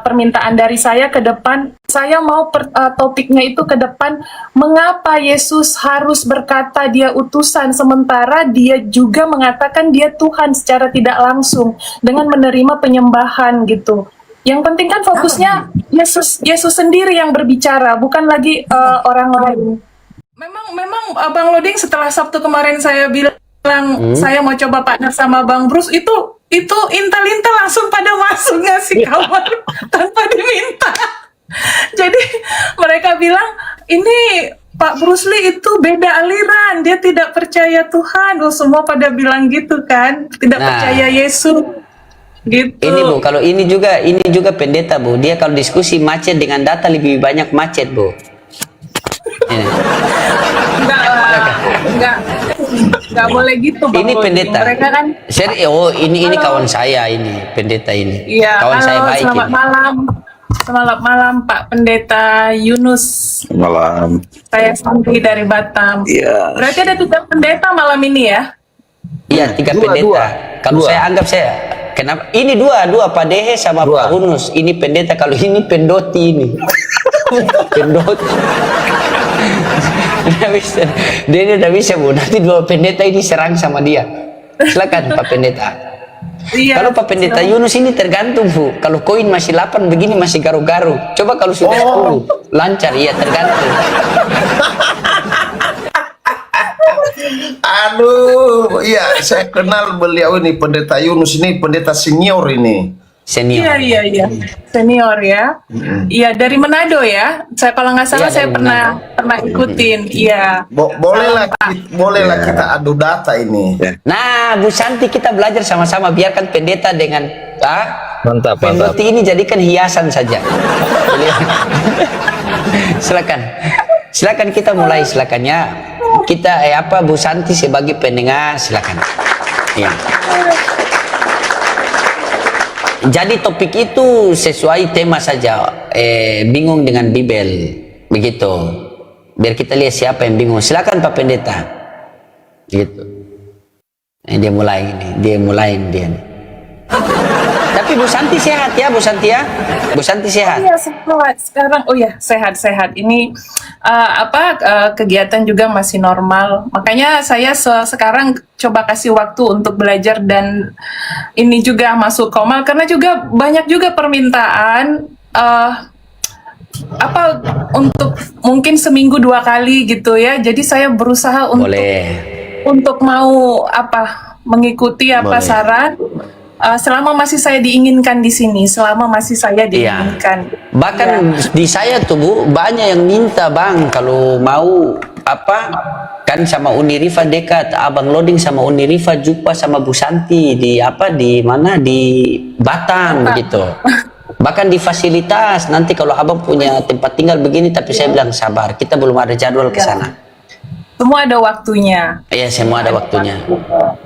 permintaan dari saya ke depan. Saya mau topiknya itu ke depan, mengapa Yesus harus berkata dia utusan sementara dia juga mengatakan dia Tuhan secara tidak langsung dengan menerima penyembahan gitu. Yang penting kan fokusnya Yesus sendiri yang berbicara, bukan lagi orang lain. Memang Bang Loding, setelah Sabtu kemarin saya bilang saya mau coba partner sama Bang Bruce, itu intel-intel langsung pada masuk ngasih kabar tanpa diminta. Jadi mereka bilang ini Pak Bruce Lee itu beda aliran, dia tidak percaya Tuhan. Semua pada bilang gitu kan, tidak percaya Yesus. Gitu. Ini Bu, kalau ini juga pendeta Bu, dia kalau diskusi macet dengan data lebih banyak macet Bu. Ini. Enggak boleh gitu Bang. Ini pendeta. Mereka kan ini kawan saya ini, pendeta ini. Iya, kawan saya baik. Selamat ini. malam. Selamat malam Pak Pendeta Yunus. Malam. Saya Santi dari Batam. Iya. Berarti ada 3 pendeta malam ini ya? Iya, 3 pendeta. Kalau saya anggap kenapa? Ini dua Pak Dehe sama Pak Hunus. Ini pendeta, kalau ini pendoti ini. Pendoti. Dia udah bisa Bu. Nanti 2 pendeta ini serang sama dia. Silakan Pak Pendeta. Iya. Kalau Pak Pendeta Yunus ini tergantung Bu. Kalau koin masih 8 begini masih garu-garu. Coba kalau sudah 10 lancar, iya tergantung. Aduh, iya saya kenal beliau ini, Pendeta Yunus ini pendeta senior ini. Senior. Iya. Senior ya. Iya, dari Manado ya. Saya kalau nggak salah Iya, saya dari pernah ikutin. Iya. Bolehlah kita adu data ini. Nah, Bu Santi, kita belajar sama-sama. Biarkan pendeta dengan Mantap. pendoti ini jadikan hiasan saja. Silakan kita mulai, silakan ya. Kita Bu Santi sebagai pendengar, silakan. Ya. Jadi topik itu sesuai tema saja. Bingung dengan Bibel, begitu. Biar kita lihat siapa yang bingung. Silakan Pak Pendeta. Gitu. Dia mulai dia. Tapi Bu Santi sehat ya, Bu Santi ya? Bu Santi sehat? Iya, sehat. Sekarang sehat. Ini kegiatan juga masih normal. Makanya saya sekarang coba kasih waktu untuk belajar dan ini juga masuk Komal karena juga banyak juga permintaan untuk mungkin seminggu 2 kali gitu ya. Jadi saya berusaha untuk mau mengikuti saran. Selama masih saya diinginkan di sini, Iya. Bahkan di saya tuh Bu, banyak yang minta Bang kalau mau kan sama Uniriva dekat, Abang Loding sama Uniriva jumpa sama Bu Santi di mana di Batam begitu. Bahkan di fasilitas nanti kalau Abang punya tempat tinggal begini, tapi saya bilang sabar, kita belum ada jadwal ke sana. Semua ada waktunya. Iya, semua ada waktunya.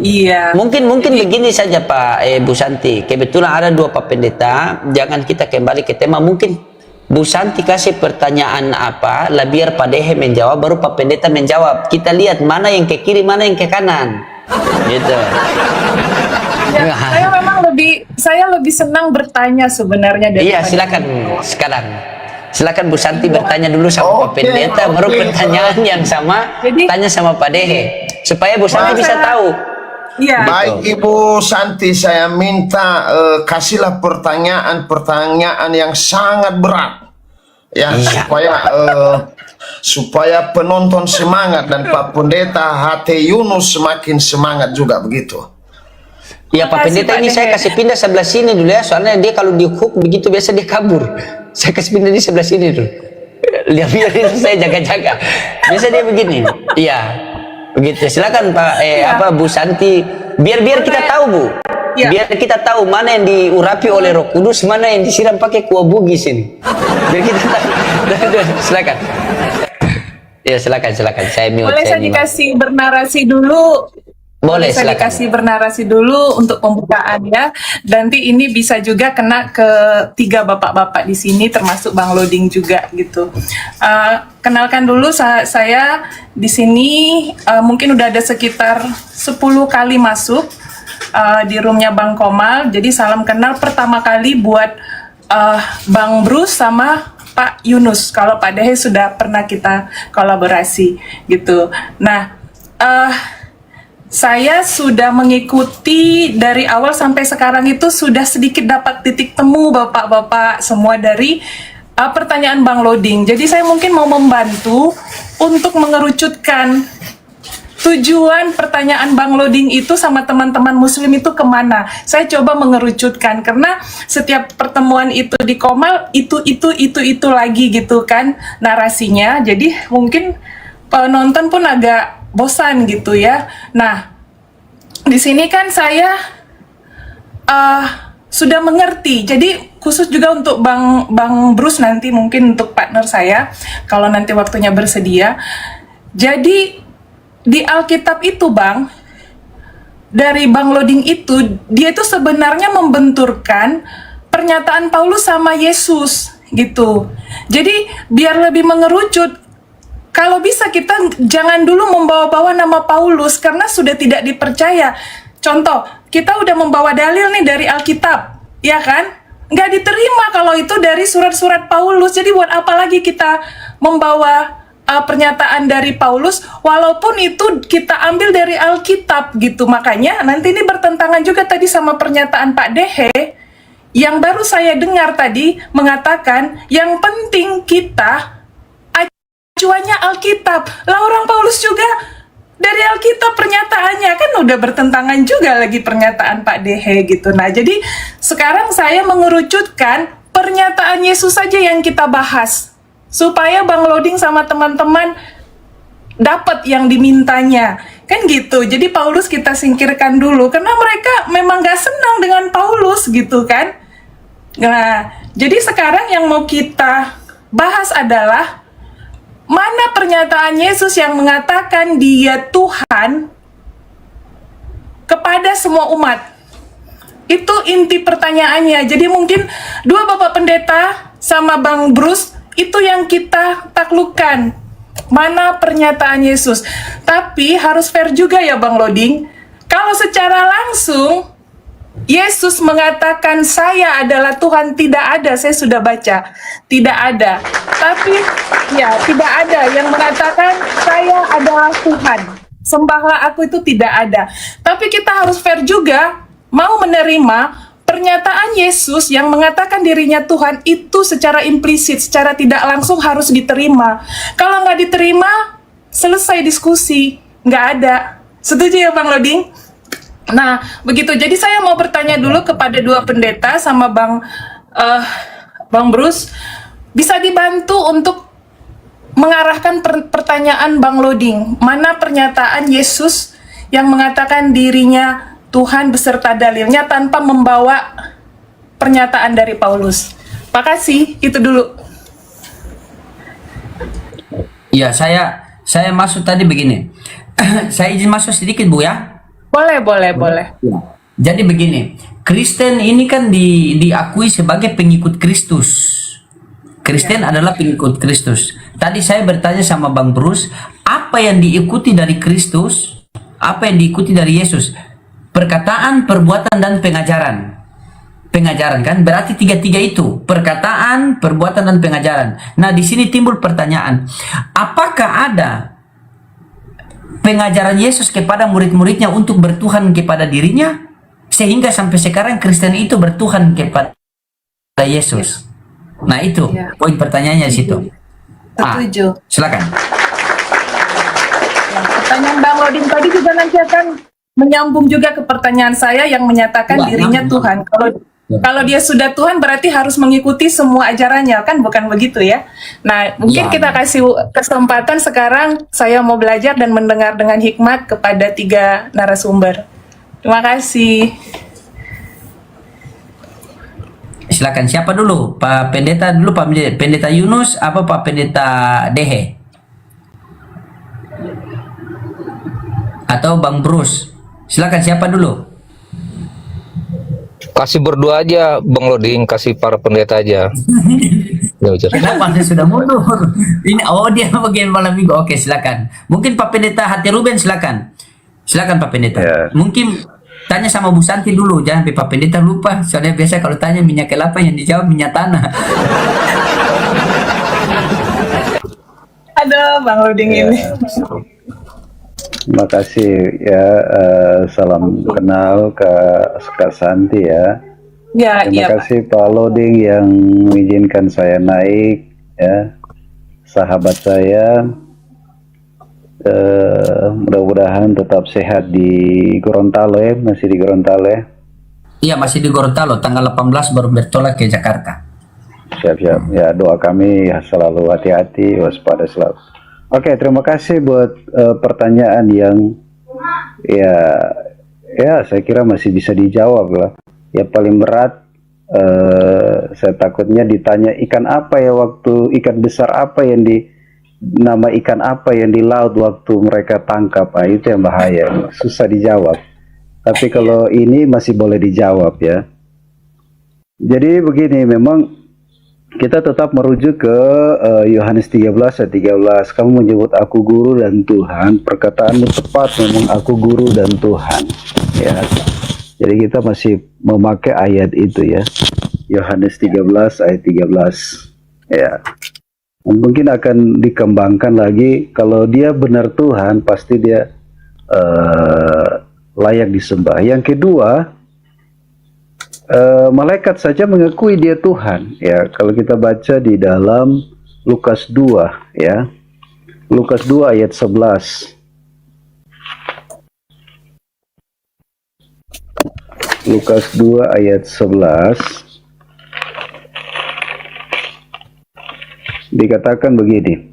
Iya. Mungkin begini saja Pak Bu Santi. Kebetulan ada 2 Pak Pendeta. Jangan kita kembali ke tema. Mungkin Bu Santi kasih pertanyaan lah biar Pak Dehe menjawab, baru Pak Pendeta menjawab. Kita lihat mana yang ke kiri, mana yang ke kanan. Gitu. Ya, saya lebih senang bertanya sebenarnya dari. Iya, silakan sekarang. Silakan Bu Santi bertanya dulu sama Pak Pendeta, baru pertanyaan yang sama tanya sama Pak Dehe supaya Bu Santi bisa tahu. Iya. Baik Ibu Santi, saya minta kasihlah pertanyaan yang sangat berat ya, supaya penonton semangat dan Pak Pendeta HT Yunus semakin semangat juga begitu. Ya Pak Pendeta, ini saya kasih pindah sebelah sini dulu ya, soalnya dia kalau dihook begitu biasa dia kabur. Saya kasih pindah di sebelah sini dulu. Biar itu saya jaga-jaga. Biasa dia begini. Iya. Begitu. Silakan Pak Bu Santi. Biar kita tahu Bu. Ya. Biar kita tahu mana yang diurapi oleh Roh Kudus, mana yang disiram pakai kuah bugis ini. Biar kita tahu. Silakan. Ya silakan. Saya mute. Boleh saya dikasih bernarasi dulu? Boleh, saya dikasih bernarasi dulu untuk pembukaan ya. Nanti ini bisa juga kena ke 3 bapak-bapak di sini, termasuk Bang Loding juga gitu. Kenalkan dulu saya di sini mungkin udah ada sekitar 10 kali masuk di roomnya Bang Komal. Jadi salam kenal pertama kali buat Bang Bruce sama Pak Yunus. Kalau Pak Dehe sudah pernah kita kolaborasi gitu. Nah, saya sudah mengikuti dari awal sampai sekarang itu sudah sedikit dapat titik temu Bapak-bapak semua dari pertanyaan Bang Loading. Jadi saya mungkin mau membantu untuk mengerucutkan tujuan pertanyaan Bang Loading itu sama teman-teman muslim itu kemana. Saya coba mengerucutkan karena setiap pertemuan itu di Komal itu lagi gitu kan narasinya. Jadi mungkin penonton pun agak bosan gitu ya. Nah, di sini kan saya sudah mengerti. Jadi khusus juga untuk Bang Bruce nanti mungkin untuk partner saya kalau nanti waktunya bersedia. Jadi di Alkitab itu Bang, dari Bang Loading itu, dia itu sebenarnya membenturkan pernyataan Paulus sama Yesus gitu. Jadi biar lebih mengerucut, kalau bisa kita jangan dulu membawa-bawa nama Paulus karena sudah tidak dipercaya. Contoh, kita udah membawa dalil nih dari Alkitab, ya kan? Nggak diterima kalau itu dari surat-surat Paulus. Jadi buat apa lagi kita membawa pernyataan dari Paulus, walaupun itu kita ambil dari Alkitab gitu. Makanya nanti ini bertentangan juga tadi sama pernyataan Pak Dehe yang baru saya dengar tadi mengatakan yang penting kita acuannya Alkitab. Lah orang Paulus juga dari Alkitab pernyataannya kan udah bertentangan juga lagi pernyataan Pak Dehe gitu. Nah jadi sekarang saya mengerucutkan pernyataan Yesus saja yang kita bahas supaya Bang Loading sama teman-teman dapat yang dimintanya kan gitu. Jadi Paulus kita singkirkan dulu karena mereka memang gak senang dengan Paulus gitu kan. Nah jadi sekarang yang mau kita bahas adalah mana pernyataan Yesus yang mengatakan dia Tuhan kepada semua umat. Itu inti pertanyaannya. Jadi mungkin dua Bapak Pendeta sama Bang Bruce itu yang kita taklukkan. Mana pernyataan Yesus. Tapi harus fair juga ya Bang Loading. Kalau secara langsung Yesus mengatakan saya adalah Tuhan, tidak ada. Saya sudah baca. Tidak ada. Tapi ya tidak ada yang mengatakan saya adalah Tuhan. Sembahlah aku, itu tidak ada. Tapi kita harus fair juga. Mau menerima pernyataan Yesus yang mengatakan dirinya Tuhan itu secara implisit, secara tidak langsung harus diterima. Kalau nggak diterima, selesai diskusi, nggak ada. Setuju ya Bang Loading? Nah, begitu. Jadi saya mau bertanya dulu kepada dua pendeta sama Bang Bruce, bisa dibantu untuk mengarahkan pertanyaan Bang Loading. Mana pernyataan Yesus yang mengatakan dirinya Tuhan beserta dalilnya tanpa membawa pernyataan dari Paulus. Makasih, itu dulu. Ya, saya masuk tadi begini. Saya izin masuk sedikit Bu ya. Boleh. Ya. Jadi begini, Kristen ini kan diakui sebagai pengikut Kristus. Kristen adalah pengikut Kristus. Tadi saya bertanya sama Bang Bruce, apa yang diikuti dari Kristus? Apa yang diikuti dari Yesus? Perkataan, perbuatan, dan pengajaran. Pengajaran kan berarti tiga-tiga itu, perkataan, perbuatan, dan pengajaran. Nah, di sini timbul pertanyaan, apakah ada pengajaran Yesus kepada murid-muridnya untuk bertuhan kepada dirinya sehingga sampai sekarang Kristen itu bertuhan kepada Yesus? Nah, itu poin pertanyaannya di situ. Setuju. Silakan. Ya, pertanyaan Bang Loading tadi juga nanti akan menyambung juga ke pertanyaan saya yang menyatakan dirinya Tuhan. Kalau dia sudah Tuhan berarti harus mengikuti semua ajarannya, kan bukan begitu ya? Nah, mungkin kita kasih kesempatan sekarang saya mau belajar dan mendengar dengan hikmat kepada tiga narasumber. Terima kasih. Silakan, siapa dulu? Pak Pendeta dulu, Pak Pendeta Yunus apa Pak Pendeta Dehe? Atau Bang Bruce? Silakan, siapa dulu? Kasih berdua aja Bang Loading, kasih para pendeta aja. Ya, Kenapa saya sudah mundur? Ini dia bagian malam minggu. Oke, silakan. Mungkin Pak Pendeta Hati Ruben, silakan. Silakan Pak Pendeta. Ya. Mungkin tanya sama Bu Santi dulu, jangan sampai Pak Pendeta lupa. Soalnya biasa kalau tanya minyak kelapa yang dijawab minyak tanah. Ada Bang Loding ini. Terima kasih ya, salam kenal ke Kak Santi ya. Ya, Terima iya Pak. kasih Pak Loding yang mengizinkan saya naik ya, sahabat saya. Mudah-mudahan tetap sehat di Gorontalo ya, masih di Gorontalo ya. Iya, masih di Gorontalo, tanggal 18 baru bertolak ke Jakarta. Siap-siap ya, doa kami selalu hati-hati, waspada selalu. Oke, terima kasih buat pertanyaan yang ya saya kira masih bisa dijawab lah. Yang paling berat saya takutnya ditanya ikan apa ya, waktu ikan besar apa yang nama ikan apa yang di laut waktu mereka tangkap, itu yang bahaya, susah dijawab. Tapi kalau ini masih boleh dijawab ya. Jadi begini, memang kita tetap merujuk ke Yohanes 13 ayat 13. Kamu menyebut aku guru dan Tuhan, perkataanmu tepat, memang aku guru dan Tuhan ya. Jadi kita masih memakai ayat itu ya, Yohanes 13 ayat 13 ya. Mungkin akan dikembangkan lagi, kalau dia benar Tuhan pasti dia layak disembah. Yang kedua, malaikat saja mengakui dia Tuhan ya. Kalau kita baca di dalam Lukas 2 ya, Lukas 2 ayat 11. Lukas 2 ayat 11 dikatakan begini.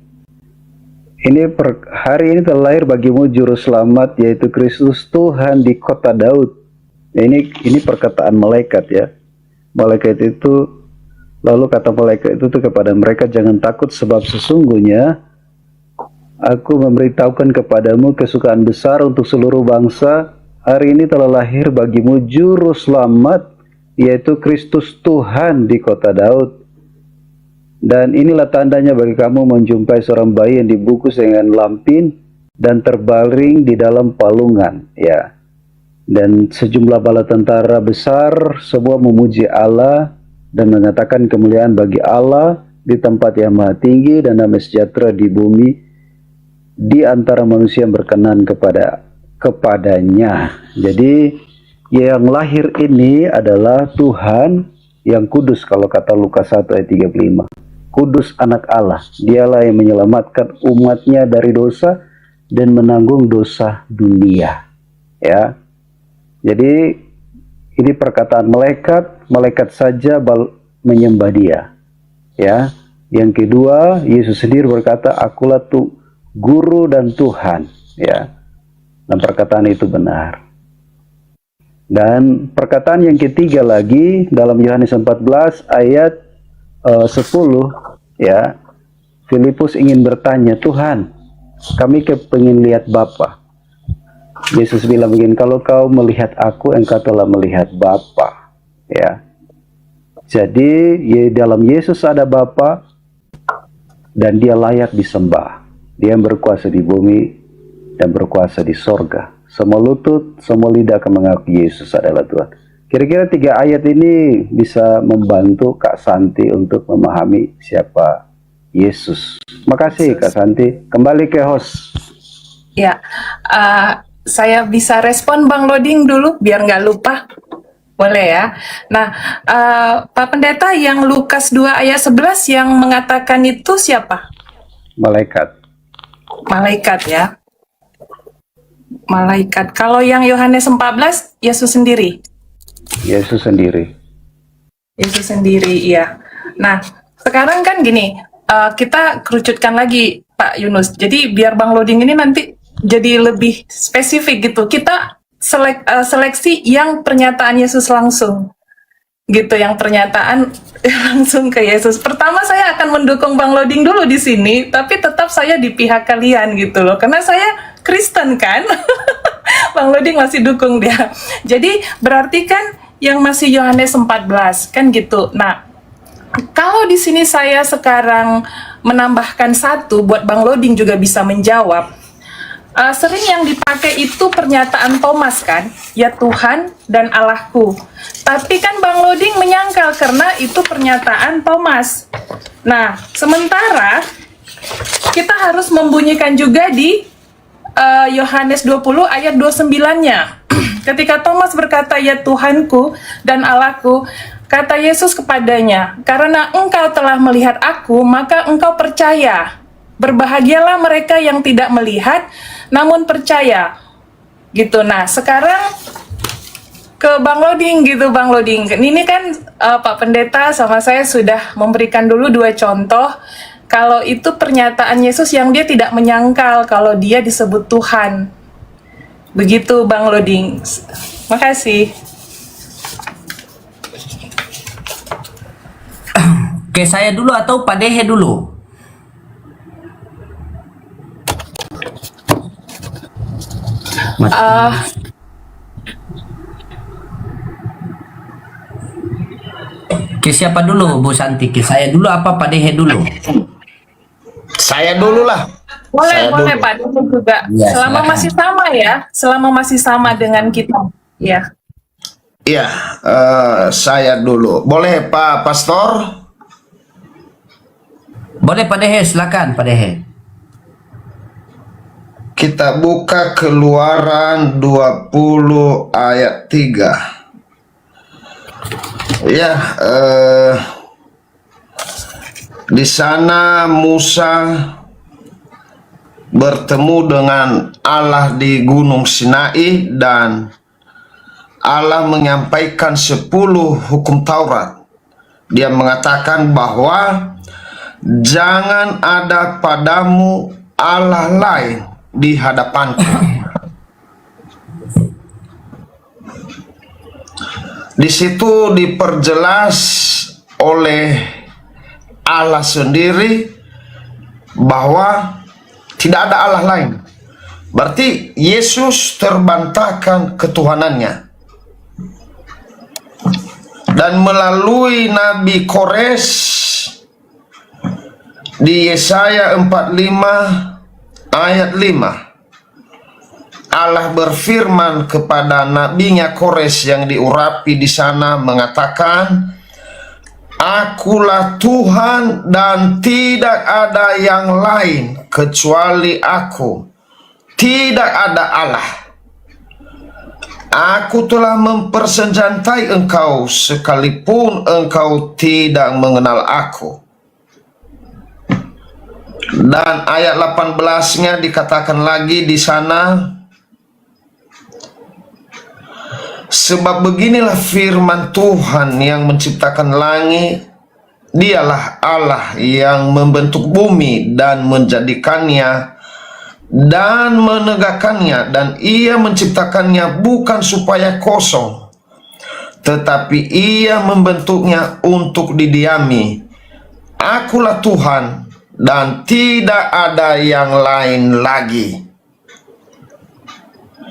Hari ini telah lahir bagimu juru selamat, yaitu Kristus Tuhan di kota Daud. Ini perkataan malaikat ya. Malaikat itu, lalu kata malaikat itu kepada mereka, jangan takut sebab sesungguhnya aku memberitahukan kepadamu kesukaan besar untuk seluruh bangsa. Hari ini telah lahir bagimu juru selamat, yaitu Kristus Tuhan di kota Daud. Dan inilah tandanya bagi kamu menjumpai seorang bayi yang dibungkus dengan lampin dan terbaring di dalam palungan ya. Dan sejumlah bala tentara besar semua memuji Allah dan mengatakan kemuliaan bagi Allah di tempat yang maha tinggi, dan damai sejahtera di bumi di antara manusia yang berkenan kepadanya. Jadi yang lahir ini adalah Tuhan yang kudus, kalau kata Lukas 1 ayat 35. Kudus, anak Allah. Dialah yang menyelamatkan umatnya dari dosa dan menanggung dosa dunia ya. Jadi ini perkataan malaikat saja menyembah dia ya. Yang kedua, Yesus sendiri berkata, akulah guru dan Tuhan ya. Dan perkataan itu benar. Dan perkataan yang ketiga lagi dalam Yohanes 14 ayat 10 ya, Filipus ingin bertanya, Tuhan, kami kepingin lihat Bapa. Yesus bilang begini, kalau kau melihat aku, engkau telah melihat Bapa ya. Jadi dalam Yesus ada Bapa dan dia layak disembah. Dia yang berkuasa di bumi dan berkuasa di sorga. Semua lutut, semua lidah akan mengakui Yesus adalah Tuhan. Kira-kira 3 ayat ini bisa membantu Kak Santi untuk memahami siapa Yesus. Makasih Kak Santi. Kembali ke host. Ya, saya bisa respon Bang Loding dulu biar nggak lupa. Boleh ya. Nah, Pak Pendeta, yang Lukas 2 ayat 11 yang mengatakan itu siapa? Malaikat. Malaikat ya. Malaikat. Kalau yang Yohanes 14, Yesus sendiri. Yesus sendiri. Yesus sendiri, iya. Nah, sekarang kan gini, kita kerucutkan lagi Pak Yunus. Jadi biar Bang Loding ini nanti jadi lebih spesifik gitu. Kita seleksi yang pernyataan Yesus langsung. Gitu, yang pernyataan langsung ke Yesus. Pertama saya akan mendukung Bang Loding dulu di sini, tapi tetap saya di pihak kalian gitu loh. Karena saya Kristen kan. Bang Loding masih dukung dia. Jadi berarti kan yang masih Yohanes 14 kan gitu. Nah, kalau di sini saya sekarang menambahkan satu buat Bang Loding juga bisa menjawab. sering yang dipakai itu pernyataan Thomas kan, ya Tuhan dan Allahku. Tapi kan Bang Loding menyangkal karena itu pernyataan Thomas. Nah, sementara kita harus membunyikan juga di Yohanes 20 ayat 29-nya. Ketika Thomas berkata, ya Tuhanku dan Allahku, kata Yesus kepadanya, karena engkau telah melihat aku, maka engkau percaya. Berbahagialah mereka yang tidak melihat, namun percaya. Gitu. Nah, sekarang ke Bang Loding gitu, Bang Loding. Ini kan Pak Pendeta sama saya sudah memberikan dulu 2 contoh. Kalau itu pernyataan Yesus yang dia tidak menyangkal kalau dia disebut Tuhan. Begitu Bang Loding. Makasih. Oke, saya dulu atau Pak Dehe dulu? Ke siapa dulu, Bu Santi? Ke saya dulu apa Pak Dehe dulu? Saya dulu lah. Boleh, Saya boleh dulu. Pak Dehe juga. Ya, Selama silakan. masih sama ya, selama masih sama dengan kita. Ya. Iya, saya dulu. Boleh Pak Pastor? Boleh Pak Dehe, silakan Pak Dehe. Kita buka Keluaran 20 ayat 3. Ya, di sana Musa bertemu dengan Allah di Gunung Sinai dan Allah menyampaikan 10 hukum Taurat. Dia mengatakan bahwa jangan ada padamu Allah lain di hadapanku. Di situ diperjelas oleh Allah sendiri bahwa tidak ada Allah lain. Berarti Yesus terbantahkan ketuhanannya. Dan melalui Nabi Kores di Yesaya 45 ayat 5, Allah berfirman kepada nabinya Kores yang diurapi di sana mengatakan, Akulah Tuhan dan tidak ada yang lain kecuali aku. Tidak ada Allah. Aku telah mempersenjatai engkau sekalipun engkau tidak mengenal aku. Dan ayat 18-nya dikatakan lagi di sana, sebab beginilah firman Tuhan yang menciptakan langit, dialah Allah yang membentuk bumi dan menjadikannya dan menegakkannya, dan ia menciptakannya bukan supaya kosong, tetapi ia membentuknya untuk didiami. Akulah Tuhan dan tidak ada yang lain lagi.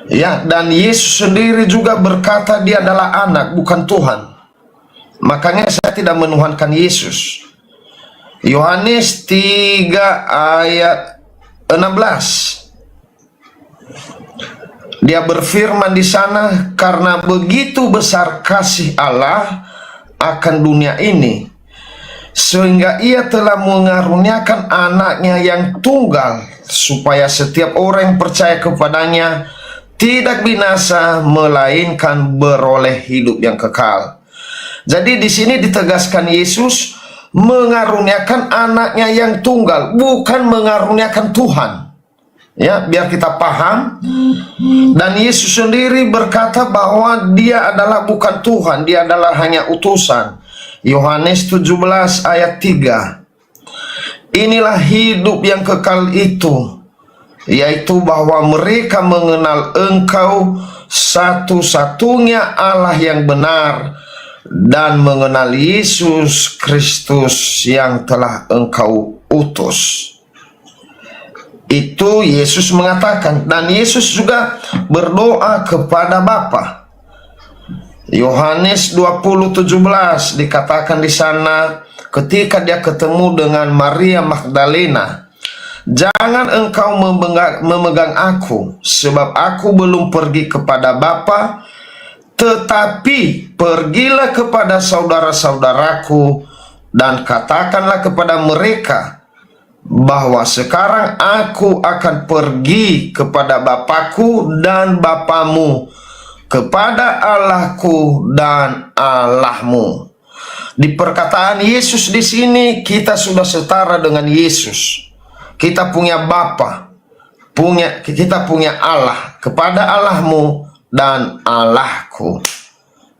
Ya, dan Yesus sendiri juga berkata dia adalah anak, bukan Tuhan. Makanya saya tidak menuhankan Yesus. Yohanes 3 ayat 16. Dia berfirman di sana, karena begitu besar kasih Allah akan dunia ini, sehingga ia telah mengaruniakan anaknya yang tunggal, supaya setiap orang yang percaya kepadanya tidak binasa, melainkan beroleh hidup yang kekal. Jadi di sini ditegaskan Yesus mengaruniakan anaknya yang tunggal, bukan mengaruniakan Tuhan. Ya, biar kita paham. Dan Yesus sendiri berkata bahwa dia adalah bukan Tuhan, dia adalah hanya utusan. Yohanes 17 ayat 3. Inilah hidup yang kekal itu, yaitu bahwa mereka mengenal Engkau satu-satunya Allah yang benar, dan mengenal Yesus Kristus yang telah Engkau utus. Itu Yesus mengatakan, dan Yesus juga berdoa kepada Bapa. Yohanes 20:17 dikatakan di sana, ketika dia ketemu dengan Maria Magdalena Jangan engkau memegang aku, sebab aku belum pergi kepada Bapa, tetapi pergilah kepada saudara-saudaraku dan katakanlah kepada mereka bahwa sekarang aku akan pergi kepada Bapakku dan Bapamu, kepada Allahku dan Allahmu. Di perkataan Yesus di sini kita sudah setara dengan Yesus. Kita punya Bapa, kita punya Allah, kepada Allahmu dan Allahku.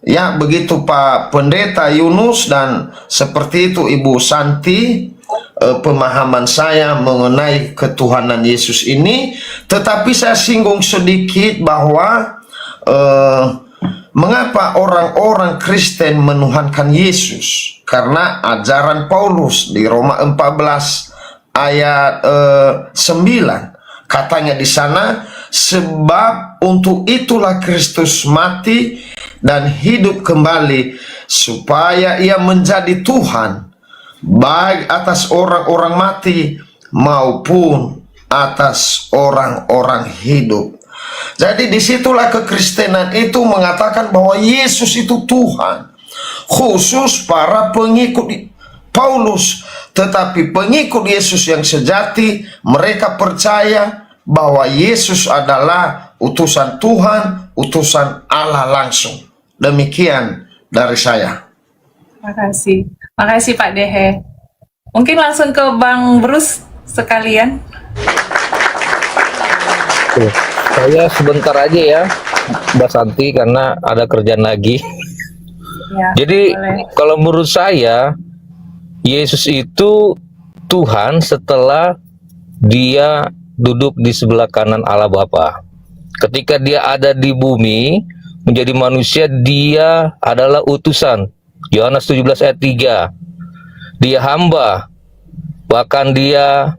Ya, begitu Pak Pendeta Yunus, dan seperti itu Ibu Santi, pemahaman saya mengenai ketuhanan Yesus ini. Tetapi saya singgung sedikit bahwa mengapa orang-orang Kristen menuhankan Yesus? Karena ajaran Paulus di Roma 14 ayat 9, katanya di sana, sebab untuk itulah Kristus mati dan hidup kembali, supaya ia menjadi Tuhan baik atas orang-orang mati maupun atas orang-orang hidup. Jadi disitulah kekristenan itu mengatakan bahwa Yesus itu Tuhan, khusus para pengikut Paulus. Tetapi pengikut Yesus yang sejati, mereka percaya bahwa Yesus adalah utusan Tuhan, utusan Allah langsung. Demikian dari saya. Makasih. Makasih Pak Dehe. Mungkin langsung ke Bang Bruce sekalian. Tuh, saya sebentar aja ya, Mbak Santi, karena ada kerjaan lagi. Ya, Jadi boleh. kalau menurut saya, Yesus itu Tuhan setelah dia duduk di sebelah kanan Allah Bapa. Ketika dia ada di bumi menjadi manusia, dia adalah utusan. Yohanes 17 ayat 3. Dia hamba, bahkan dia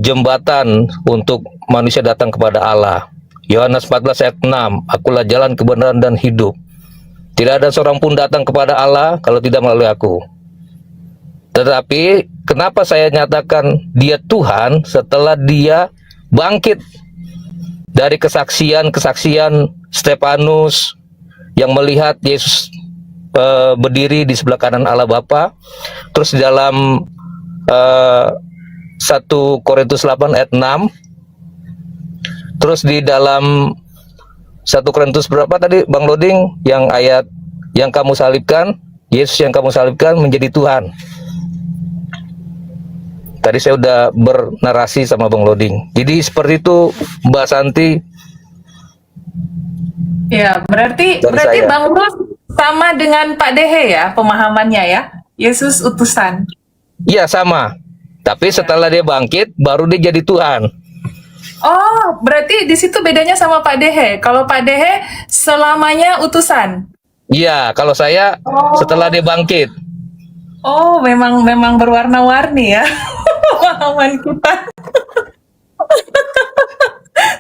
jembatan untuk manusia datang kepada Allah. Yohanes 14 ayat 6. Akulah jalan, kebenaran dan hidup. Tidak ada seorang pun datang kepada Allah kalau tidak melalui aku. Tetapi kenapa saya nyatakan dia Tuhan setelah dia bangkit dari kesaksian Stefanus yang melihat Yesus berdiri di sebelah kanan Allah Bapa. Terus di dalam 1 Korintus 8 ayat 6. Terus di dalam 1 Korintus berapa tadi Bang Loding, yang ayat yang kamu salibkan, Yesus yang kamu salibkan menjadi Tuhan. Tadi saya udah bernarasi sama Bang Loding. Jadi seperti itu Mbak Santi. Ya, berarti Dari saya. Bang Bruce sama dengan Pak Dehe ya pemahamannya ya. Yesus utusan. Iya sama. Tapi setelah dia bangkit baru dia jadi Tuhan. Oh, berarti di situ bedanya sama Pak Dehe. Kalau Pak Dehe selamanya utusan. Iya, kalau saya setelah dia bangkit. Oh, memang berwarna-warni ya pemahaman kita.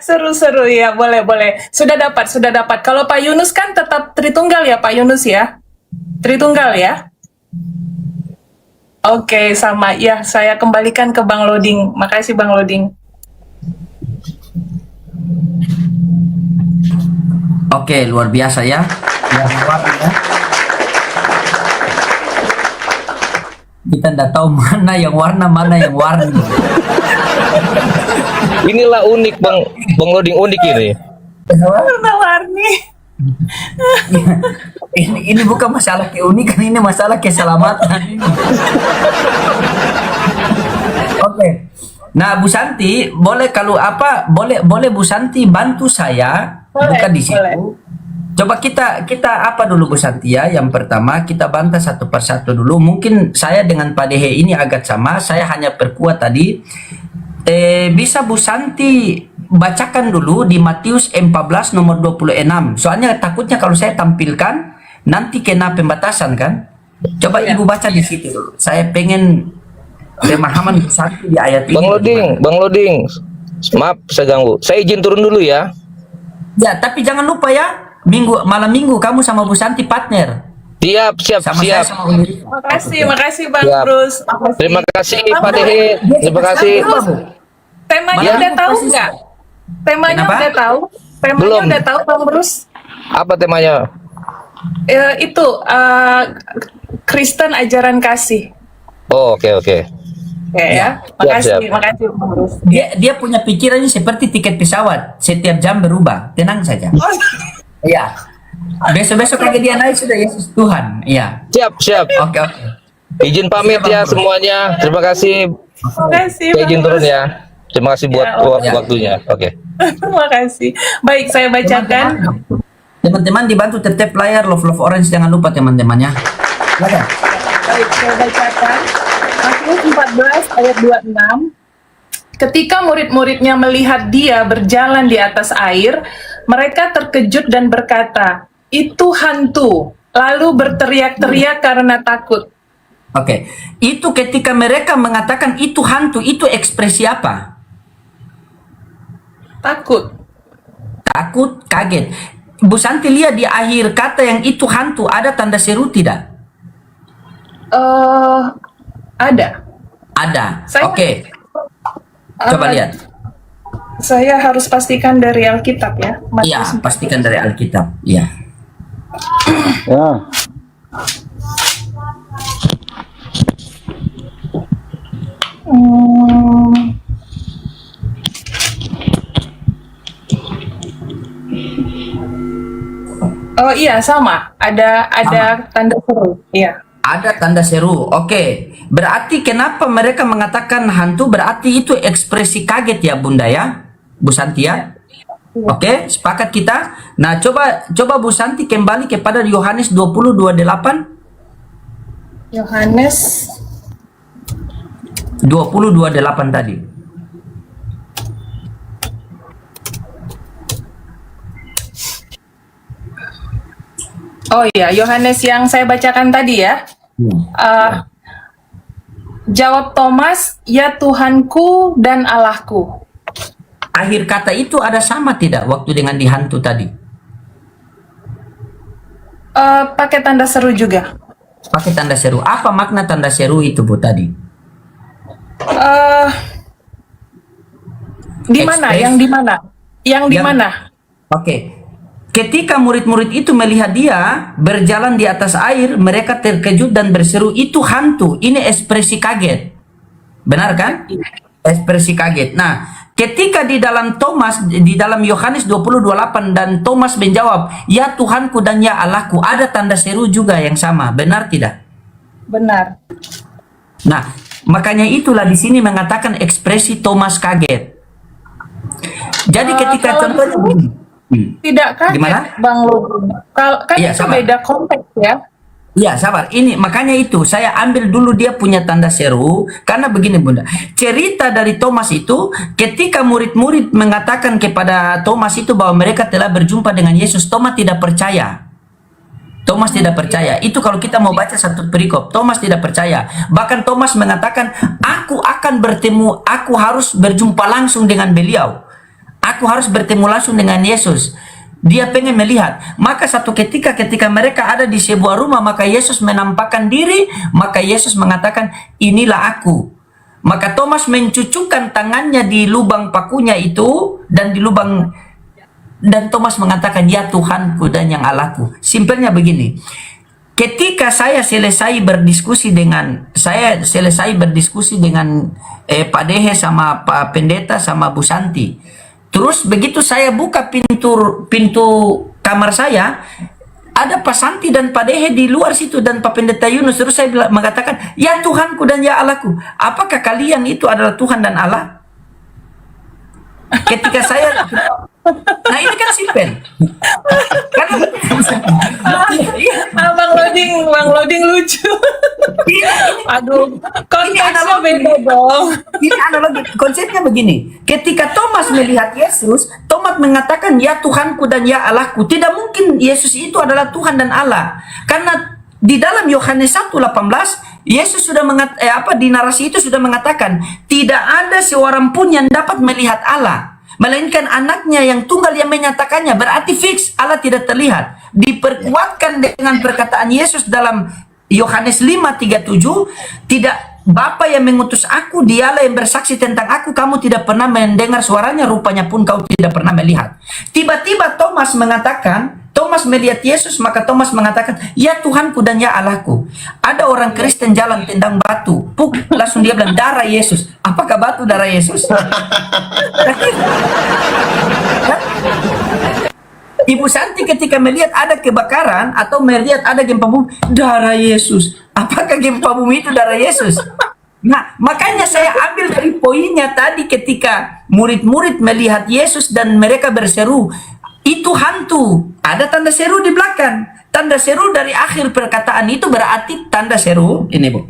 Seru-seru ya, boleh. Sudah dapat. Kalau Pak Yunus kan tetap Tritunggal ya, Pak Yunus ya? Tritunggal ya? Oke, sama. Ya, saya kembalikan ke Bang Loding. Makasih Bang Loding. Oke, luar biasa ya. Ya. Kita tidak tahu mana yang warna, mana yang warni. Inilah unik Bang Loding, unik ini. Warna-warni. Ini bukan masalah keunikan, ini masalah keselamatan. Oke. Nah, Bu Santi, boleh boleh Bu Santi bantu saya buka di situ. Boleh. Coba kita apa dulu Bu Santi ya? Yang pertama kita bantah satu persatu dulu. Mungkin saya dengan Pak Dehe ini agak sama. Saya hanya perkuat tadi. Bisa Bu Santi bacakan dulu di Matius 14 nomor 26. Soalnya takutnya kalau saya tampilkan nanti kena pembatasan kan. Coba Ibu baca di situ dulu. Saya pengen pemahaman Bu Santi di ayat ini. Bang Loding, maaf saya ganggu. Saya izin turun dulu ya. Ya, tapi jangan lupa ya. Malam minggu kamu sama Bu Santi partner. Siap. Sama saya sama Bu Yuri. Makasih Bang Siap. Bruce. Terima kasih Pak Dehe. Terima kasih. Temanya Malah udah aku tahu persis- nggak? Temanya Kenapa? udah tahu? Temanya Belum. udah tahu, Bang Bruce? Apa temanya? Itu Kristen ajaran kasih. Oh, oke oke. Oke ya. Siap, siap. Makasih Bang Bruce. Dia punya pikirannya seperti tiket pesawat, setiap jam berubah. Tenang saja. Oh, Iya. Besok-besok lagi dia naik sudah Yesus Tuhan. Iya. Siap siap. Oke oke. Izin pamit ya semuanya. Terima kasih. makasih Saya izin Bang turun Bruce. ya. Terima kasih buat Ya, waktunya. Oke. Terima kasih. Baik, saya bacakan. Teman-teman dibantu tap layar love orange, jangan lupa teman-temannya. Silakan. Baik, saya bacakan. Matius 14 ayat 26. Ketika murid-muridnya melihat dia berjalan di atas air, mereka terkejut dan berkata, "Itu hantu." Lalu berteriak-teriak karena takut. Oke. Itu ketika mereka mengatakan itu hantu, itu ekspresi apa? Takut. Takut, kaget. Bu Santi lihat di akhir kata yang itu hantu ada tanda seru tidak? Ada. Ada. Saya- Oke. Coba lihat. Saya harus pastikan dari Alkitab ya. Iya, Matius pastikan dari Alkitab. Iya. Ya, Hmm. Oh iya sama, ada tanda seru. Iya. Ada tanda seru. Oke. Berarti kenapa mereka mengatakan hantu? Berarti itu ekspresi kaget ya, Bunda ya? Bu Santi ya? Oke, sepakat kita. Nah, coba Bu Santi kembali kepada Yohanes 20:28. Yohanes 20:28 tadi. Oh iya, Yohanes yang saya bacakan tadi ya. Jawab Thomas, "Ya Tuhanku dan Allahku." Akhir kata itu ada sama tidak waktu dengan di hantu tadi? Pakai tanda seru juga. Pakai tanda seru. Apa makna tanda seru itu, Bu, tadi? Di mana? Ekspres. Yang di mana? Yang di Yang- mana? Oke. Ketika murid-murid itu melihat dia berjalan di atas air, mereka terkejut dan berseru, "Itu hantu." Ini ekspresi kaget. Benar kan? Ekspresi kaget. Nah, ketika di dalam di dalam Yohanes 20:28 dan Thomas menjawab, "Ya Tuhanku dan ya Allahku," ada tanda seru juga yang sama. Benar tidak? Benar. Nah, makanya itulah di sini mengatakan ekspresi Thomas kaget. Jadi ketika kalau contohnya begini. Tidak kaget, Gimana? Bang Lubung. Kan Iya, itu sabar. beda konteks ya. Ya, sabar. Ini makanya itu saya ambil dulu dia punya tanda seru karena begini, Bunda. Cerita dari Thomas itu ketika murid-murid mengatakan kepada Thomas itu bahwa mereka telah berjumpa dengan Yesus, Thomas tidak percaya. Thomas tidak percaya. Itu kalau kita mau baca satu perikop, Thomas tidak percaya. Bahkan Thomas mengatakan, "Aku akan bertemu, aku harus berjumpa langsung dengan beliau. Aku harus bertemu langsung dengan Yesus." Dia pengen melihat. Maka satu ketika mereka ada di sebuah rumah, maka Yesus menampakkan diri, maka Yesus mengatakan, "Inilah aku." Maka Thomas mencucukkan tangannya di lubang pakunya itu dan Thomas mengatakan, "Ya Tuhanku dan yang Allahku." Simpelnya begini. Ketika saya selesai berdiskusi dengan Pak Dehe sama Pak Pendeta sama Bu Santi. Terus begitu saya buka pintu kamar saya, ada Pak Santi dan Pak Dehe di luar situ dan Pak Pendeta Yunus. Terus saya mengatakan, "Ya Tuhanku dan ya Allahku." Apakah kalian itu adalah Tuhan dan Allah? Ketika saya, nah ini kan simpel. Karena Bang Loading lucu. Aduh, konteksnya beda dong. Ini analogi, konsepnya begini. Ketika Thomas melihat Yesus, Thomas mengatakan, "Ya Tuhanku dan ya Allahku." Tidak mungkin Yesus itu adalah Tuhan dan Allah. Karena di dalam Yohanes 1:18, Yesus sudah di narasi itu sudah mengatakan, "Tidak ada seorang pun yang dapat melihat Allah, melainkan anaknya yang tunggal yang menyatakannya." Berarti fix Allah tidak terlihat. Diperkuatkan dengan perkataan Yesus dalam Yohanes 5:37, Bapa yang mengutus aku, dialah yang bersaksi tentang aku. Kamu tidak pernah mendengar suaranya, rupanya pun kau tidak pernah melihat. Tiba-tiba Thomas mengatakan, Thomas melihat Yesus, maka Thomas mengatakan, ya Tuhanku dan ya Allahku. Ada orang Kristen jalan tendang batu, puk, langsung dia bilang, darah Yesus. Apakah batu darah Yesus? Ibu Santi ketika melihat ada kebakaran atau melihat ada gempa bumi, darah Yesus. Apakah gempa bumi itu darah Yesus? Nah, makanya saya ambil dari poinnya tadi ketika murid-murid melihat Yesus dan mereka berseru, itu hantu. Ada tanda seru di belakang. Tanda seru dari akhir perkataan itu berarti tanda seru. Ini Bu.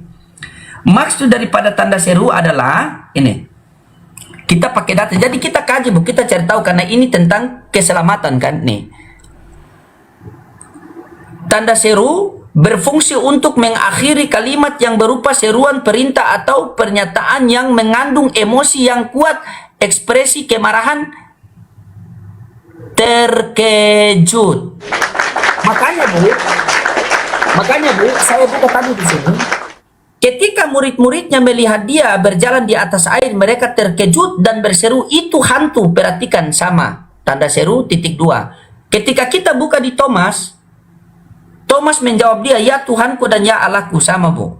Maksud daripada tanda seru adalah ini. Kita pakai data. Jadi kita kaji Bu, kita cari tahu karena ini tentang keselamatan kan nih. Tanda seru berfungsi untuk mengakhiri kalimat yang berupa seruan, perintah atau pernyataan yang mengandung emosi yang kuat, ekspresi kemarahan, terkejut. Makanya Bu, saya buka tadi di sini. Ketika murid-muridnya melihat dia berjalan di atas air, mereka terkejut dan berseru, itu hantu. Perhatikan sama, tanda seru titik 2. Ketika kita buka di Thomas menjawab dia, ya Tuhanku dan ya Allahku, sama Bu.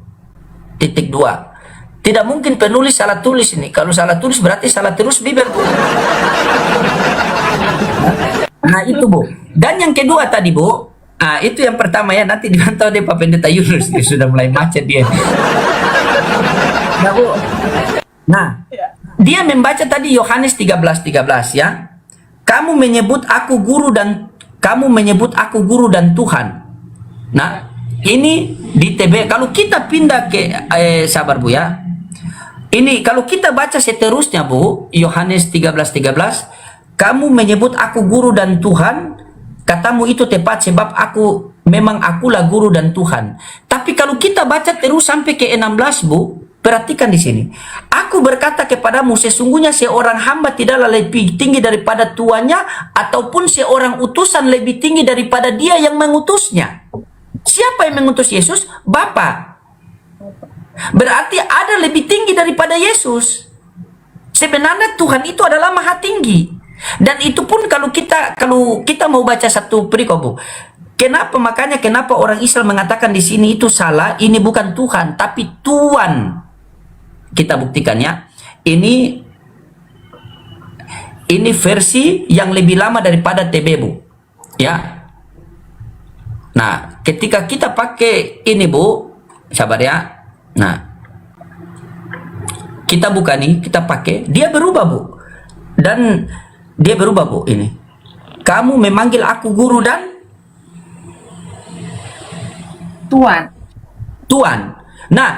Titik 2. Tidak mungkin penulis salah tulis ini. Kalau salah tulis berarti salah terus Bible Bu. Nah itu Bu. Dan yang kedua tadi Bu, itu yang pertama ya, nanti dipantau deh Pak Pendeta Yunus, dia sudah mulai macet dia. Nah, Bu. Nah, dia membaca tadi Yohanes 13:13 ya. Kamu menyebut aku guru dan Tuhan. Nah, ini di TB. Kalau kita pindah ke sabar Bu ya. Ini kalau kita baca seterusnya Bu, Yohanes 13:13, kamu menyebut aku guru dan Tuhan. Katamu itu tepat sebab akulah guru dan Tuhan. Tapi kalau kita baca terus sampai ke 16 Bu, perhatikan di sini. Aku berkata kepadamu, sesungguhnya seorang hamba tidaklah lebih tinggi daripada tuannya, ataupun seorang utusan lebih tinggi daripada dia yang mengutusnya. Siapa yang mengutus Yesus? Bapa. Berarti ada lebih tinggi daripada Yesus. Sebenarnya Tuhan itu adalah maha tinggi. Dan itu pun kalau kita mau baca satu perikop Bu. Kenapa orang Israel mengatakan di sini itu salah, ini bukan Tuhan tapi Tuan. Kita buktikan ya. Ini versi yang lebih lama daripada TB Bu. Ya. Nah, ketika kita pakai ini Bu, sabar ya. Nah, kita buka nih, kita pakai, dia berubah Bu. Dan dia berubah Bu ini. Kamu memanggil aku guru dan Tuan. Nah,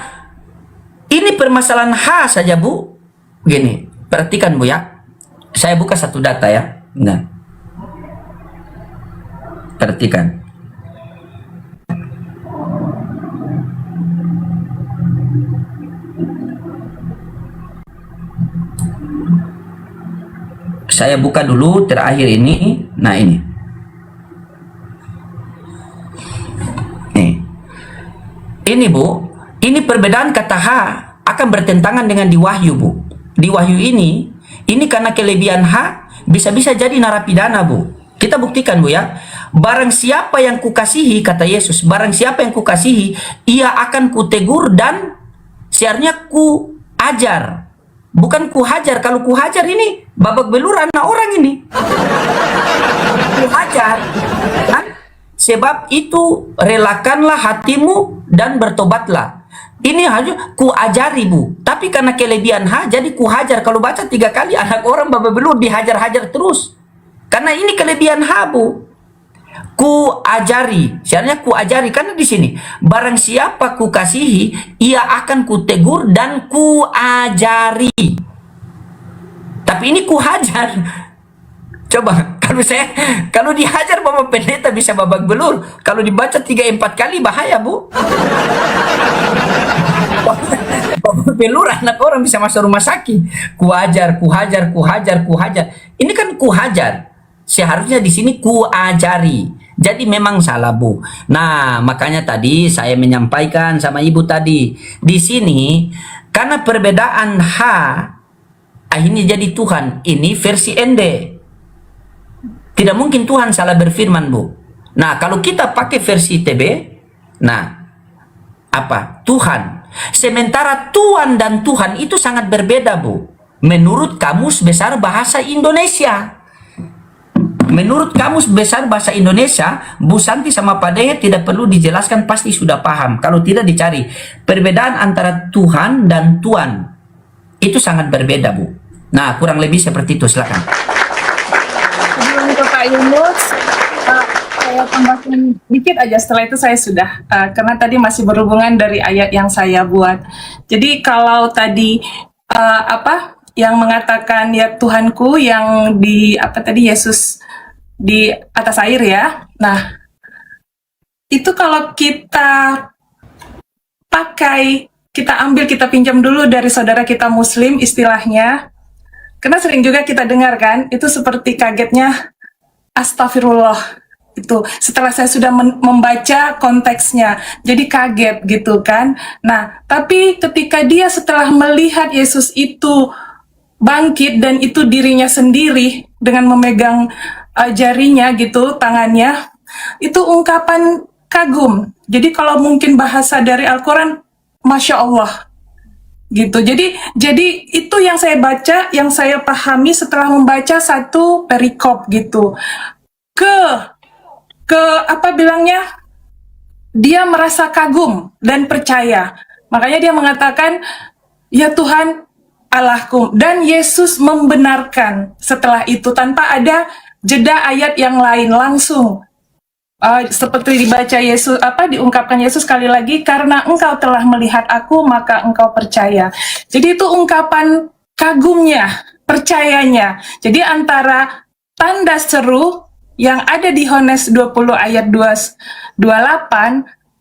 ini permasalahan H saja Bu. Gini, perhatikan Bu ya. Saya buka satu data ya. Nah, perhatikan. Saya buka dulu terakhir ini. Nah ini. Ini Bu, ini perbedaan kata H akan bertentangan dengan di Wahyu Bu. Di Wahyu ini karena kelebihan H bisa-bisa jadi narapidana Bu. Kita buktikan Bu ya. Barang siapa yang kukasihi, kata Yesus, barang siapa yang kukasihi, ia akan kutegur dan siarnya ku ajar. Bukan ku hajar. Kalau ku hajar ini babak belur anak orang ini. Ku hajar. Kan? Sebab itu relakanlah hatimu dan bertobatlah. Ini hanya ku ajari Bu. Tapi karena kelebihan H jadi ku hajar. Kalau baca 3 kali anak orang babak belur dihajar-hajar terus. Karena ini kelebihan H Bu. Ku ajari. Sebenarnya ku ajari karena di sini barang siapa ku kasihi, ia akan ku tegur dan ku ajari. Tapi ini ku hajar. Coba kalau dihajar Bapak Pendeta bisa babak belur. Kalau dibaca 3-4 kali bahaya Bu. Babak belur anak orang bisa masuk rumah sakit. Ku hajar. Ini kan ku hajar. Seharusnya di sini ku ajari. Jadi memang salah, Bu. Nah, makanya tadi saya menyampaikan sama Ibu tadi, di sini karena perbedaan H akhirnya jadi Tuhan. Ini versi ND. Tidak mungkin Tuhan salah berfirman, Bu. Nah, kalau kita pakai versi TB, nah, apa? Tuhan. Sementara Tuhan dan Tuhan itu sangat berbeda, Bu. Menurut Kamus Besar Bahasa Indonesia. Menurut Kamus Besar Bahasa Indonesia, Bu Santi sama Pak Dehe tidak perlu dijelaskan, pasti sudah paham. Kalau tidak dicari. Perbedaan antara Tuhan dan Tuan. Itu sangat berbeda, Bu. Nah, kurang lebih seperti itu. Silakan. Sebelum ke Pak Yunus, saya tambahkan dikit aja, setelah itu saya sudah, karena tadi masih berhubungan dari ayat yang saya buat. Jadi kalau tadi yang mengatakan ya Tuhanku yang di Yesus di atas air ya. Nah, itu kalau kita pakai, kita ambil, kita pinjam dulu dari saudara kita Muslim istilahnya. Karena sering juga kita dengar kan, itu seperti kagetnya astagfirullah. Itu setelah saya sudah membaca konteksnya, jadi kaget gitu kan. Nah, tapi ketika dia setelah melihat Yesus itu bangkit dan itu dirinya sendiri dengan memegang jarinya gitu, tangannya, itu ungkapan kagum. Jadi kalau mungkin bahasa dari Al-Quran, Masya Allah gitu. Jadi itu yang saya baca, yang saya pahami setelah membaca satu perikop gitu. Apa bilangnya, dia merasa kagum dan percaya. Makanya dia mengatakan, ya Tuhan Allahku. Dan Yesus membenarkan setelah itu tanpa ada jeda ayat yang lain, langsung seperti dibaca Yesus, diungkapkan Yesus sekali lagi, karena engkau telah melihat aku maka engkau percaya. Jadi itu ungkapan kagumnya, percayanya. Jadi antara tanda seru yang ada di Yohanes 20 ayat 28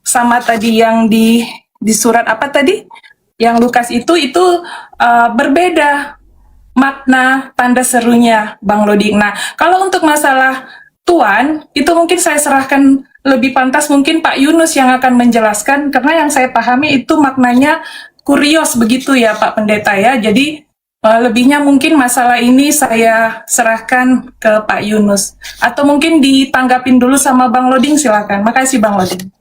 sama tadi yang di surat apa tadi? Yang Lukas itu berbeda makna tanda serunya, Bang Loding. Nah, kalau untuk masalah Tuan, itu mungkin saya serahkan lebih pantas mungkin Pak Yunus yang akan menjelaskan, karena yang saya pahami itu maknanya kurios begitu ya Pak Pendeta ya. Jadi lebihnya mungkin masalah ini saya serahkan ke Pak Yunus. Atau mungkin ditanggapin dulu sama Bang Loding, silakan. Makasih Bang Loding.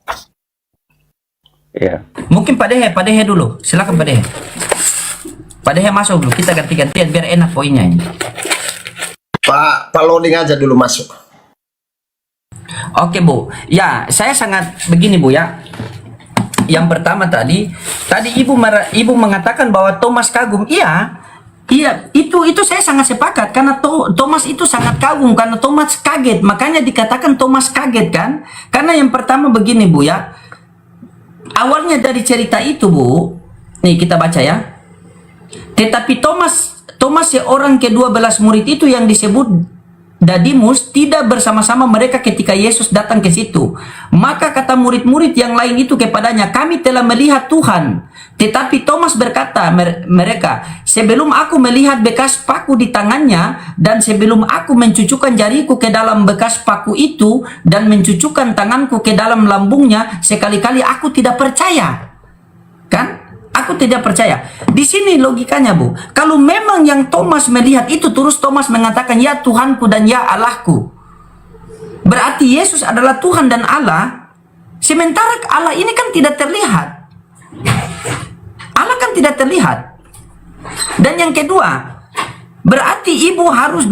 Ya. Mungkin Pak Dehe dulu. Silakan Pak Dehe. Pak Dehe masuk dulu, kita ganti-gantian biar enak poinnya ini. Pak Loding aja dulu masuk. Oke Bu, ya saya sangat begini Bu ya. Yang pertama tadi Ibu mengatakan bahwa Thomas kagum. Iya, itu saya sangat sepakat, karena Thomas itu sangat kagum, karena Thomas kaget, makanya dikatakan Thomas kaget kan? Karena yang pertama begini Bu ya, awalnya dari cerita itu Bu, nih kita baca ya. Tetapi Thomas seorang ke-12 murid itu yang disebut Didimus tidak bersama-sama mereka ketika Yesus datang ke situ. Maka kata murid-murid yang lain itu kepadanya, kami telah melihat Tuhan. Tetapi Thomas berkata mereka, sebelum aku melihat bekas paku di tangannya, dan sebelum aku mencucukkan jariku ke dalam bekas paku itu, dan mencucukkan tanganku ke dalam lambungnya, sekali-kali aku tidak percaya. Kan? Aku tidak percaya. Di sini logikanya Bu. Kalau memang yang Thomas melihat itu, terus Thomas mengatakan, ya Tuhanku dan ya Allahku. Berarti Yesus adalah Tuhan dan Allah. Sementara Allah ini kan tidak terlihat. Allah kan tidak terlihat. Dan yang kedua, berarti ibu harus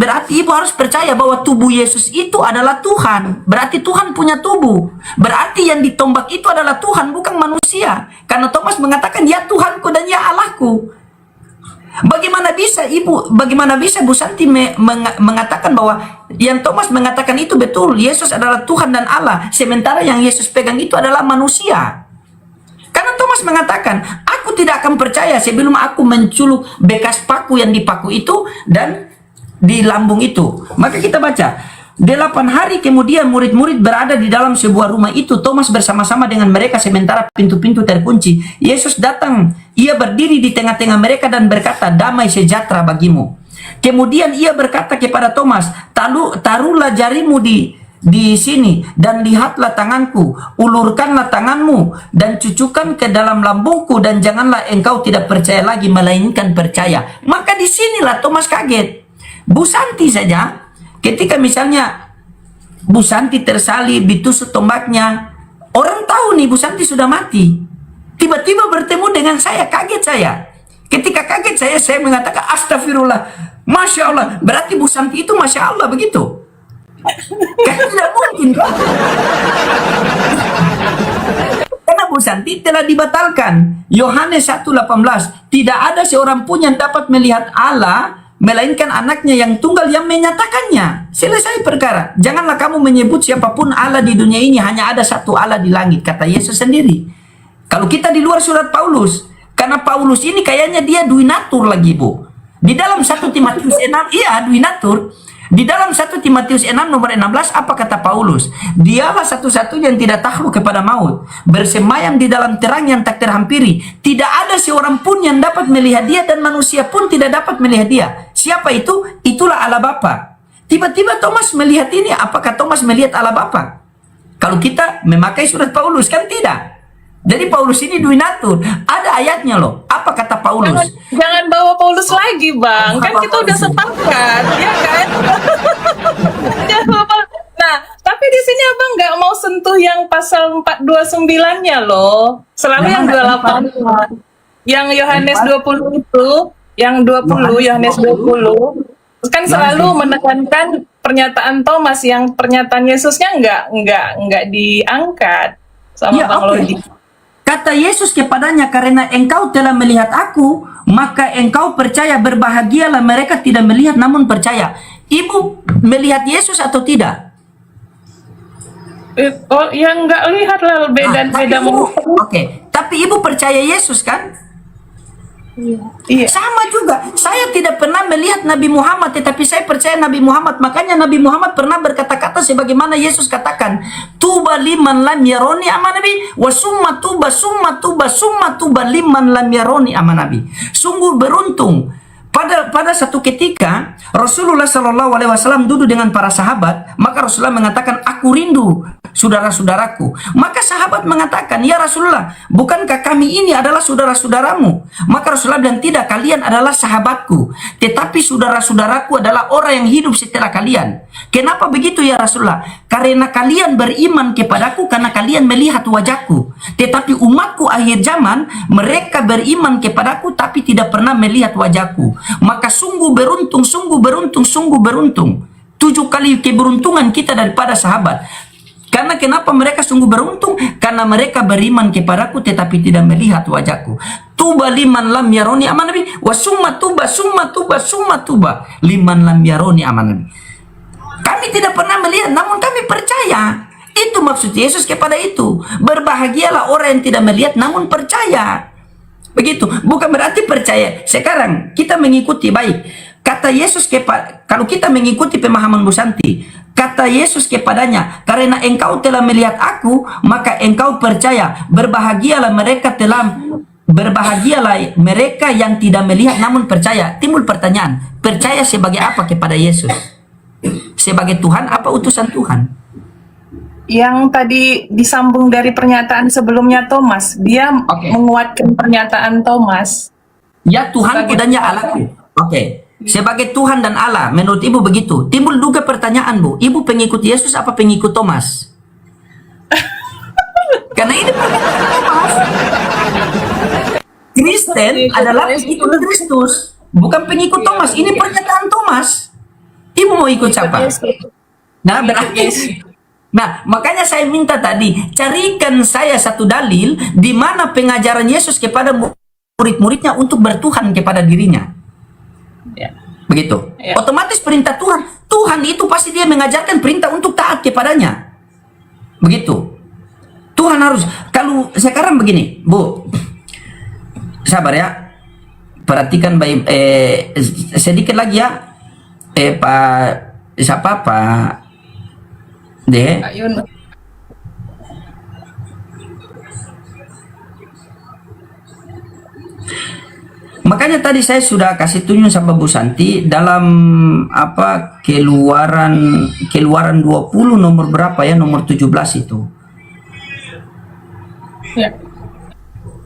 percaya bahwa tubuh Yesus itu adalah Tuhan. Berarti Tuhan punya tubuh. Berarti yang ditombak itu adalah Tuhan, bukan manusia. Karena Thomas mengatakan, ya Tuhanku dan ya Allahku. Bagaimana bisa Bu Santi mengatakan bahwa yang Thomas mengatakan itu betul, Yesus adalah Tuhan dan Allah, sementara yang Yesus pegang itu adalah manusia? Karena Thomas mengatakan, aku tidak akan percaya sebelum aku menculuk bekas paku yang dipaku itu dan di lambung itu. Maka kita baca, 8 hari kemudian murid-murid berada di dalam sebuah rumah itu. Thomas bersama-sama dengan mereka sementara pintu-pintu terkunci. Yesus datang, ia berdiri di tengah-tengah mereka dan berkata, damai sejahtera bagimu. Kemudian ia berkata kepada Thomas, taruhlah jarimu di di sini, dan lihatlah tanganku, ulurkanlah tanganmu dan cucukkan ke dalam lambungku, dan janganlah engkau tidak percaya lagi melainkan percaya. Maka disinilah Thomas kaget. Bu Santi saja ketika misalnya Bu Santi tersalib, ditusuk tombaknya, orang tahu nih Bu Santi sudah mati, tiba-tiba bertemu dengan saya, kaget saya. Ketika kaget saya mengatakan astagfirullah, Masya Allah, berarti Bu Santi itu Masya Allah begitu. Kan tidak mungkin kan? Karena Bu Santi telah dibatalkan. Yohanes 1:18, tidak ada seorang pun yang dapat melihat Allah melainkan anaknya yang tunggal yang menyatakannya. Selesai perkara. Janganlah kamu menyebut siapapun Allah di dunia ini, hanya ada satu Allah di langit, kata Yesus sendiri. Kalau kita di luar surat Paulus, karena Paulus ini kayaknya dia duinatur lagi, Bu. Di dalam 1 Timotius 6, iya duinatur. Di dalam 1 Timotius 6 nomor 16, apa kata Paulus? Dialah satu-satunya yang tidak takluk kepada maut, bersemayam di dalam terang yang tak terhampiri. Tidak ada seorang pun yang dapat melihat dia, dan manusia pun tidak dapat melihat dia. Siapa itu? Itulah Allah Bapa. Tiba-tiba Thomas melihat ini. Apakah Thomas melihat Allah Bapa? Kalau kita memakai surat Paulus, kan tidak. Jadi Paulus ini duinatur. Ada ayatnya loh. Apa kata Paulus? Jangan bawa Paulus lagi, Bang. Kan kita udah sepakat, ya kan? Jangan bawa Paulus. Nah, tapi di sini Abang nggak mau sentuh yang pasal 429-nya loh. Selalu yang 28. Yang Yohanes 20 itu, yang 20, Yohanes 20, kan selalu menekankan pernyataan Thomas, yang pernyataan Yesusnya nggak diangkat sama Ya, Bang oke. Lodi. Kata Yesus kepadanya, karena engkau telah melihat aku, maka engkau percaya. Berbahagialah mereka tidak melihat namun percaya. Ibu melihat Yesus atau tidak? Oh, yang nggak lihat lah, beda Tapi mau. Oke, tapi ibu percaya Yesus kan? Iya. Sama juga, saya tidak pernah melihat Nabi Muhammad, tetapi saya percaya Nabi Muhammad. Makanya Nabi Muhammad pernah berkata-kata sebagaimana Yesus katakan, tuba liman lam yaroni ama nabi, wa summa tuba liman lam yaroni ama nabi. Sungguh beruntung. Pada satu ketika Rasulullah SAW duduk dengan para sahabat, maka Rasulullah mengatakan, aku rindu saudara-saudaraku. Maka sahabat mengatakan, ya Rasulullah, bukankah kami ini adalah saudara-saudaramu? Maka Rasulullah bilang, tidak, kalian adalah sahabatku, tetapi saudara-saudaraku adalah orang yang hidup setelah kalian. Kenapa begitu ya Rasulullah? Karena kalian beriman kepadaku karena kalian melihat wajahku. Tetapi umatku akhir zaman, mereka beriman kepadaku tapi tidak pernah melihat wajahku. Maka sungguh beruntung, sungguh beruntung, sungguh beruntung. 7 kali keberuntungan kita daripada sahabat. Karena kenapa mereka sungguh beruntung? Karena mereka beriman kepadaku tetapi tidak melihat wajahku. Tuba liman lam yaroni aman nabi, wa summa tuba liman lam yaroni aman nabi. Kami tidak pernah melihat namun kami percaya. Itu maksud Yesus kepada itu. Berbahagialah orang yang tidak melihat namun percaya. Begitu, bukan berarti percaya. Sekarang kita mengikuti baik. Kata Yesus kalau kita mengikuti pemahaman Bu Santi, kata Yesus kepadanya, karena engkau telah melihat aku, maka engkau percaya. Berbahagialah mereka yang tidak melihat namun percaya. Timbul pertanyaan, percaya sebagai apa kepada Yesus? Sebagai Tuhan apa utusan Tuhan? Yang tadi disambung dari pernyataan sebelumnya Thomas, dia menguatkan pernyataan Thomas. Ya Tuhanku dan ya Allahku. Oke. Sebagai Tuhan dan Allah, menurut Ibu begitu. Timbul juga pertanyaan, Bu. Ibu pengikut Yesus apa pengikut Thomas? Karena ini pernyataan Thomas. Kristen adalah pengikut Kristus, bukan pengikut Thomas. Ini pernyataan Thomas. Ibu mau ikut siapa? Nah, berarti makanya saya minta tadi, carikan saya satu dalil di mana pengajaran Yesus kepada murid-muridnya untuk bertuhan kepada dirinya. Ya. Begitu. Ya. Otomatis perintah Tuhan. Tuhan itu pasti dia mengajarkan perintah untuk taat kepadanya. Begitu. Tuhan harus. Kalau sekarang begini, Bu. Sabar ya. Perhatikan baik. Sedikit lagi ya. Pak. Siapa Pak? Deh. Pak Yunus. Makanya tadi saya sudah kasih tunjuk sama Bu Santi dalam apa keluaran 20 nomor berapa ya, nomor 17 itu. Ya.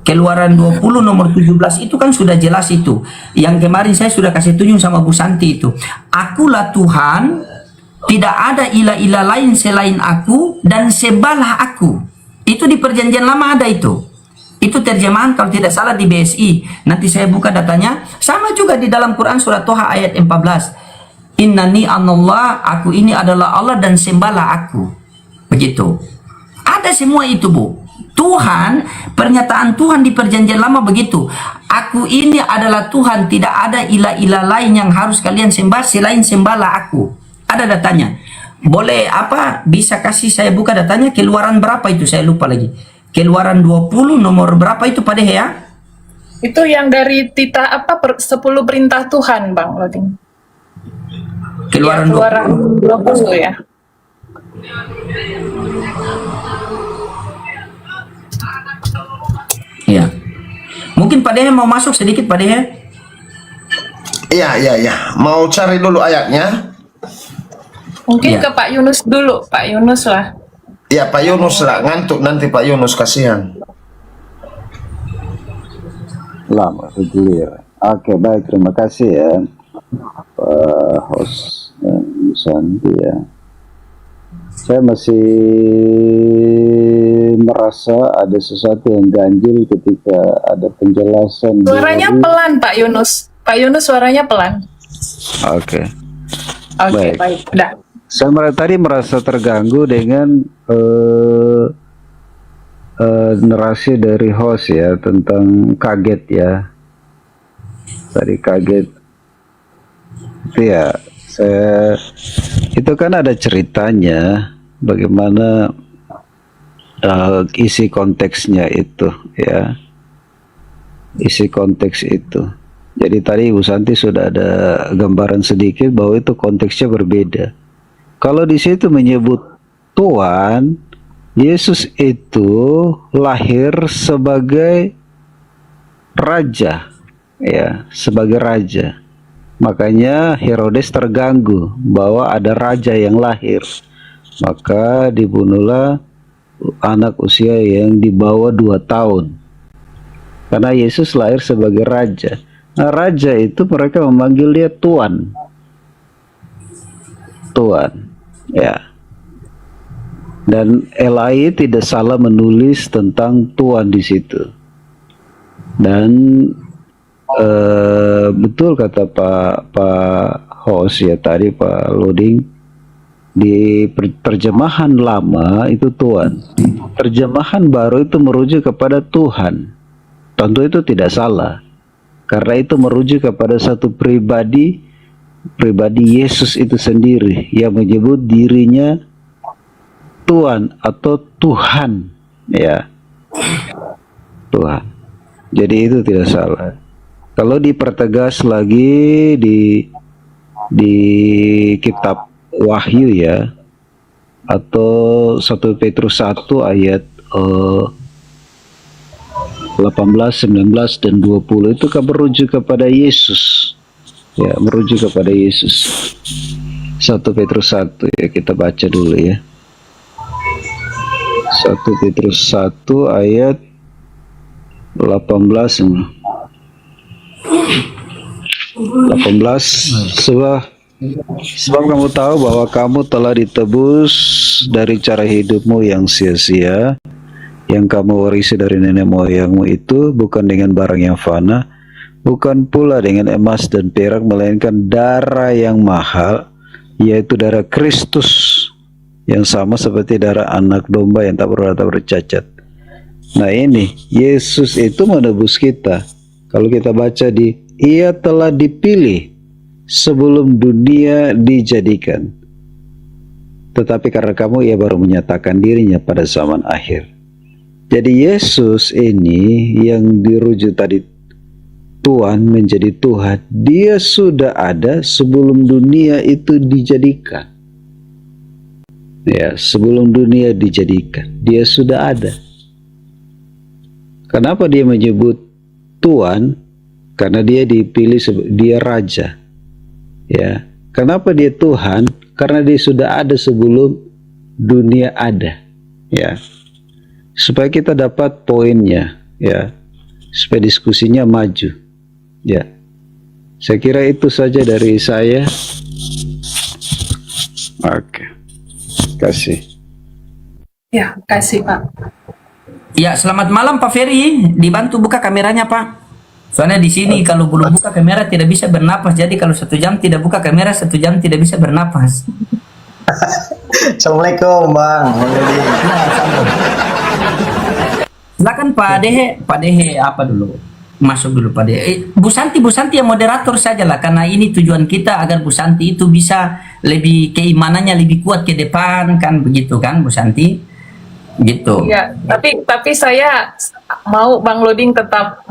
Keluaran 20 nomor 17 itu kan sudah jelas itu. Yang kemarin saya sudah kasih tunjuk sama Bu Santi itu. Akulah Tuhan, tidak ada ilah-ilah lain selain aku, dan sembahlah aku. Itu di perjanjian lama ada itu. Itu terjemahan kalau tidak salah di BSI. Nanti saya buka datanya. Sama juga di dalam Quran surat Toha ayat 14. Innani anallah, aku ini adalah Allah dan sembahlah aku. Begitu. Ada semua itu, Bu. Tuhan, pernyataan Tuhan di perjanjian lama begitu. Aku ini adalah Tuhan, tidak ada ilah-ilah lain yang harus kalian sembah selain sembahlah aku. Ada datanya. Boleh apa? Bisa kasih saya buka datanya. Keluaran berapa itu? Saya lupa lagi. Keluaran 20 nomor berapa itu Pak Dehe ya? Itu yang dari titah apa 10 perintah Tuhan, Bang Loting. Keluaran, Keluaran 20 ya. Iya. Mungkin Pak Dehe mau masuk sedikit Pak Dehe? Iya. Mau cari dulu ayatnya? Mungkin Ya. ke Pak Yunus dulu, Pak Yunus lah. Ya, Pak Yunus lah. Ngantuk nanti Pak Yunus, kasihan. Lama dulu ya. Oke, baik, terima kasih ya Pak host dan Santi ya. Saya masih merasa ada sesuatu yang ganjil ketika ada penjelasan Suaranya dari- pelan, Pak Yunus. Pak Yunus suaranya pelan. Oke. Oke, Baik. baik. Udah. Saya tadi merasa terganggu dengan narasi dari host ya tentang kaget ya. Tadi kaget itu ya. Itu kan ada ceritanya bagaimana isi konteksnya itu ya. Isi konteks itu. Jadi tadi Ibu Santi sudah ada gambaran sedikit bahwa itu konteksnya berbeda. Kalau di situ menyebut Tuhan, Yesus itu lahir sebagai raja, ya, sebagai raja. Makanya Herodes terganggu bahwa ada raja yang lahir. Maka dibunuhlah anak usia yang di bawah 2 tahun. Karena Yesus lahir sebagai raja. Nah, raja itu mereka memanggil dia Tuan. Tuan. Ya. Dan LAI tidak salah menulis tentang Tuhan di situ. Dan betul kata Pak host ya tadi Pak Loading, di terjemahan lama itu Tuhan. Terjemahan baru itu merujuk kepada Tuhan. Tentu itu tidak salah. Karena itu merujuk kepada satu pribadi Yesus itu sendiri yang menyebut dirinya Tuhan atau Tuhan, ya, Tuhan. Jadi itu tidak salah. Kalau dipertegas lagi di kitab Wahyu ya, atau 1 Petrus 1 ayat 18, 19 dan 20 itu kan merujuk kepada Yesus. Ya, merujuk kepada Yesus. 1 Petrus 1 ya, kita baca dulu ya. 1 Petrus 1 ayat 18. Sebab kamu tahu bahwa kamu telah ditebus dari cara hidupmu yang sia-sia, yang kamu warisi dari nenek moyangmu itu, bukan dengan barang yang fana, bukan pula dengan emas dan perak, melainkan darah yang mahal, yaitu darah Kristus, yang sama seperti darah anak domba yang tak berdosa tak bercacat. Nah ini, Yesus itu menebus kita. Kalau kita baca Ia telah dipilih sebelum dunia dijadikan. Tetapi karena kamu, Ia baru menyatakan dirinya pada zaman akhir. Jadi Yesus ini yang dirujuk tadi Tuhan menjadi Tuhan, Dia sudah ada sebelum dunia itu dijadikan. Ya, sebelum dunia dijadikan, Dia sudah ada. Kenapa Dia menyebut Tuhan? karena dia dipilih dia raja. Ya, kenapa dia Tuhan? Karena dia sudah ada sebelum dunia ada. Ya, supaya kita dapat poinnya, ya, supaya diskusinya maju. Ya, saya kira itu saja dari saya. Oke, kasih. Ya, kasih Pak. Ya, selamat malam Pak Ferry. Dibantu buka kameranya Pak. Soalnya di sini kalau belum buka kamera tidak bisa bernapas. Jadi kalau 1 jam tidak buka kamera, 1 jam tidak bisa bernapas. Assalamualaikum Bang. Silakan Pak Dehe. Pak Dehe apa dulu? Masuk dulu Pak Dehe. Bu Santi yang moderator saja lah. Karena ini tujuan kita agar Bu Santi itu bisa lebih keimanannya lebih kuat ke depan kan begitu kan Bu Santi? Gitu. Ya, tapi saya mau Bang Loding tetap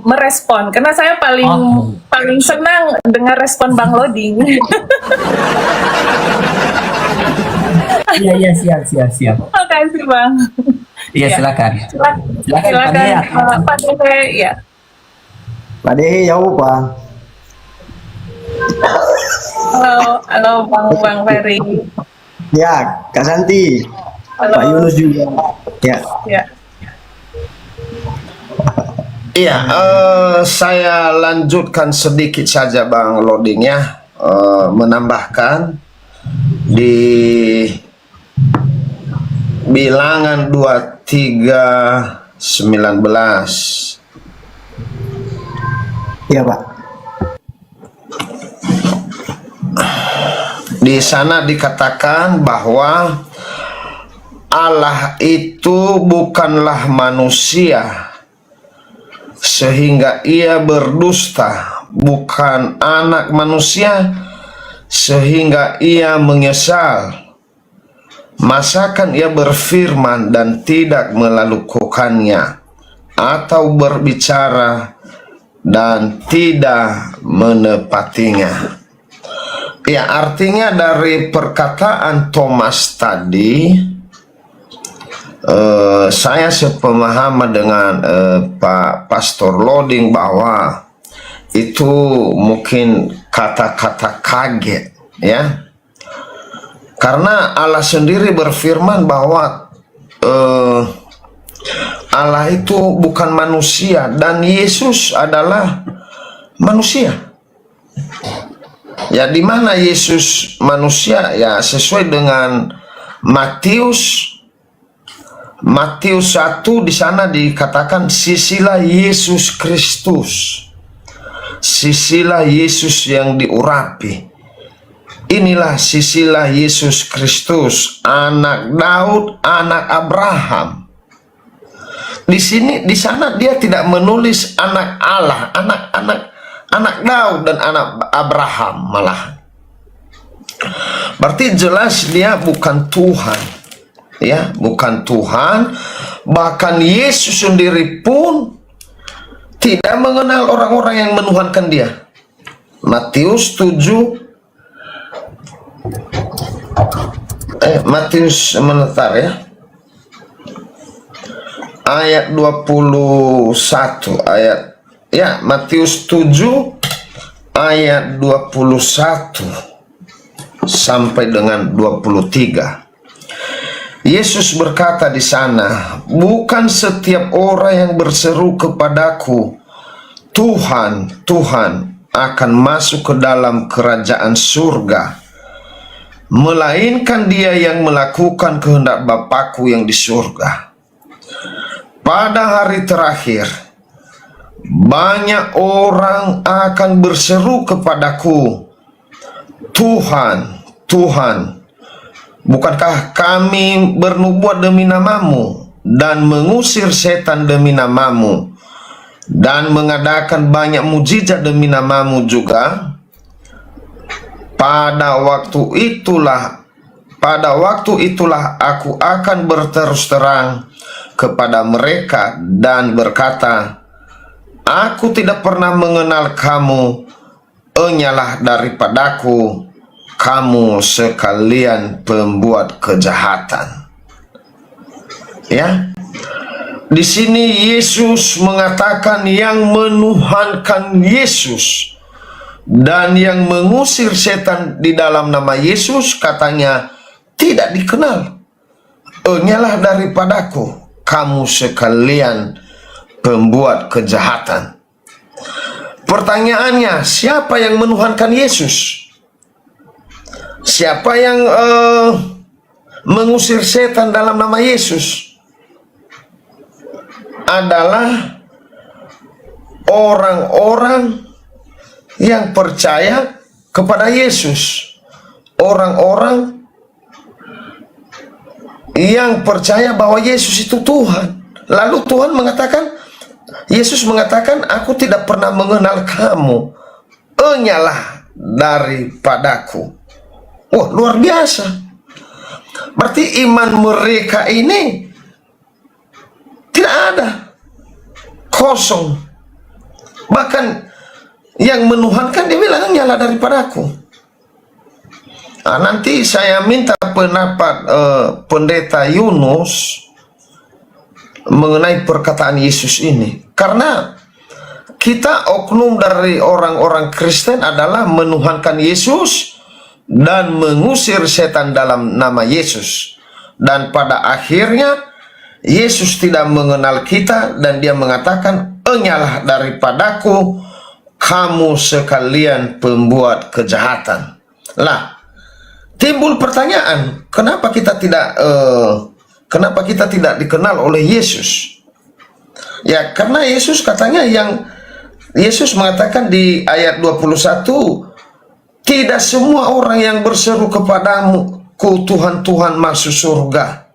merespon karena saya paling senang dengar respon Bang Loding. Iya siap. Makasih Bang. Iya silakan. Silakan Pak Dehe ya. Pak Dehi jauh Pak. Halo Bang Ferry. Ya, Kak Santi. Halo. Pak Yunus juga. Ya. Ya. Iya, saya lanjutkan sedikit saja Bang Loding ya, menambahkan di Bilangan 23:19. Iya Pak. Di sana dikatakan bahwa Allah itu bukanlah manusia sehingga ia berdusta, bukan anak manusia sehingga ia menyesal. Masakan ia berfirman dan tidak melakukannya, atau berbicara dan tidak menepatinya. Ya, artinya dari perkataan Thomas tadi, saya sepemahaman dengan Pak Pastor Loding bahwa itu mungkin kata-kata kaget, ya. Karena Allah sendiri berfirman bahwa Allah itu bukan manusia dan Yesus adalah manusia. Ya, di mana Yesus manusia? Ya, sesuai dengan Matius 1 di sana dikatakan sisilah Yesus Kristus. Sisilah Yesus yang diurapi. Inilah sisilah Yesus Kristus, anak Daud, anak Abraham. Di sana dia tidak menulis anak Allah, anak Daud dan anak Abraham malah. Berarti jelas dia bukan Tuhan. Ya, bukan Tuhan. Bahkan Yesus sendiri pun tidak mengenal orang-orang yang menuhankan dia. Matius 7 Matius sebentar ya. Ayat 21 ayat ya, Matius 7 ayat 21 sampai dengan 23. Yesus berkata di sana, bukan setiap orang yang berseru kepadaku, Tuhan, Tuhan, akan masuk ke dalam kerajaan surga, melainkan dia yang melakukan kehendak Bapakku yang di surga. Pada hari terakhir, banyak orang akan berseru kepadaku, Tuhan, Tuhan, bukankah kami bernubuat demi namamu dan mengusir setan demi namamu dan mengadakan banyak mujizat demi namamu juga? Pada waktu itulah aku akan berterus terang kepada mereka dan berkata, aku tidak pernah mengenal kamu, enyalah daripadaku, kamu sekalian pembuat kejahatan. Ya, Di sini Yesus mengatakan yang menuhankan Yesus dan yang mengusir setan di dalam nama Yesus katanya tidak dikenal. Enyalah daripadaku kamu sekalian pembuat kejahatan. Pertanyaannya, siapa yang menuhankan Yesus? Siapa yang mengusir setan dalam nama Yesus? Adalah orang-orang yang percaya kepada Yesus. Orang-orang yang percaya bahwa Yesus itu Tuhan. Lalu Tuhan mengatakan, Yesus mengatakan, aku tidak pernah mengenal kamu. Enyalah daripadaku. Wah, luar biasa. Berarti iman mereka ini tidak ada, kosong. Bahkan yang menuhankan dia bilang nyala daripadaku. Nah, nanti saya minta pendapat Pendeta Yunus mengenai perkataan Yesus ini, karena kita oknum dari orang-orang Kristen adalah menuhankan Yesus dan mengusir setan dalam nama Yesus, dan pada akhirnya Yesus tidak mengenal kita dan dia mengatakan, enyalah daripadaku kamu sekalian pembuat kejahatan. Lah, timbul pertanyaan, kenapa kita tidak dikenal oleh Yesus? Ya, karena Yesus katanya Yesus mengatakan di ayat 21, tidak semua orang yang berseru kepadamu, Tuhan, Tuhan masuk surga,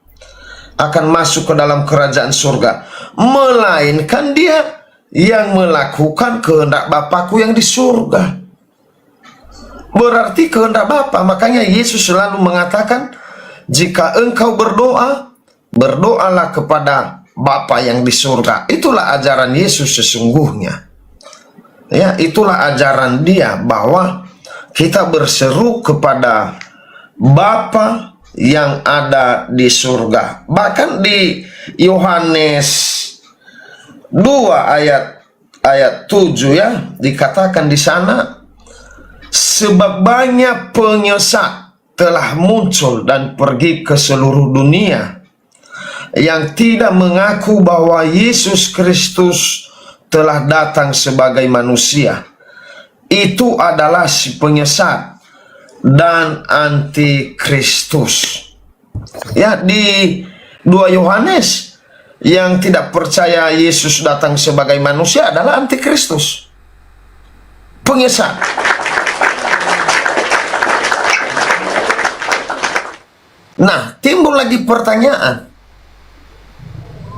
akan masuk ke dalam kerajaan surga, melainkan dia yang melakukan kehendak Bapakku yang di surga. Berarti kehendak Bapa. Makanya Yesus selalu mengatakan, jika engkau berdoa, berdoalah kepada Bapa yang di surga. Itulah ajaran Yesus sesungguhnya. Ya, itulah ajaran dia, bahwa kita berseru kepada Bapa yang ada di surga. Bahkan di Yohanes 2 ayat 7 ya, dikatakan di sana, sebab banyak penyesat telah muncul dan pergi ke seluruh dunia yang tidak mengaku bahwa Yesus Kristus telah datang sebagai manusia. Itu adalah si penyesat dan antikristus. Ya, di 2 Yohanes, yang tidak percaya Yesus datang sebagai manusia adalah antikristus, penyesat. Nah, timbul lagi pertanyaan,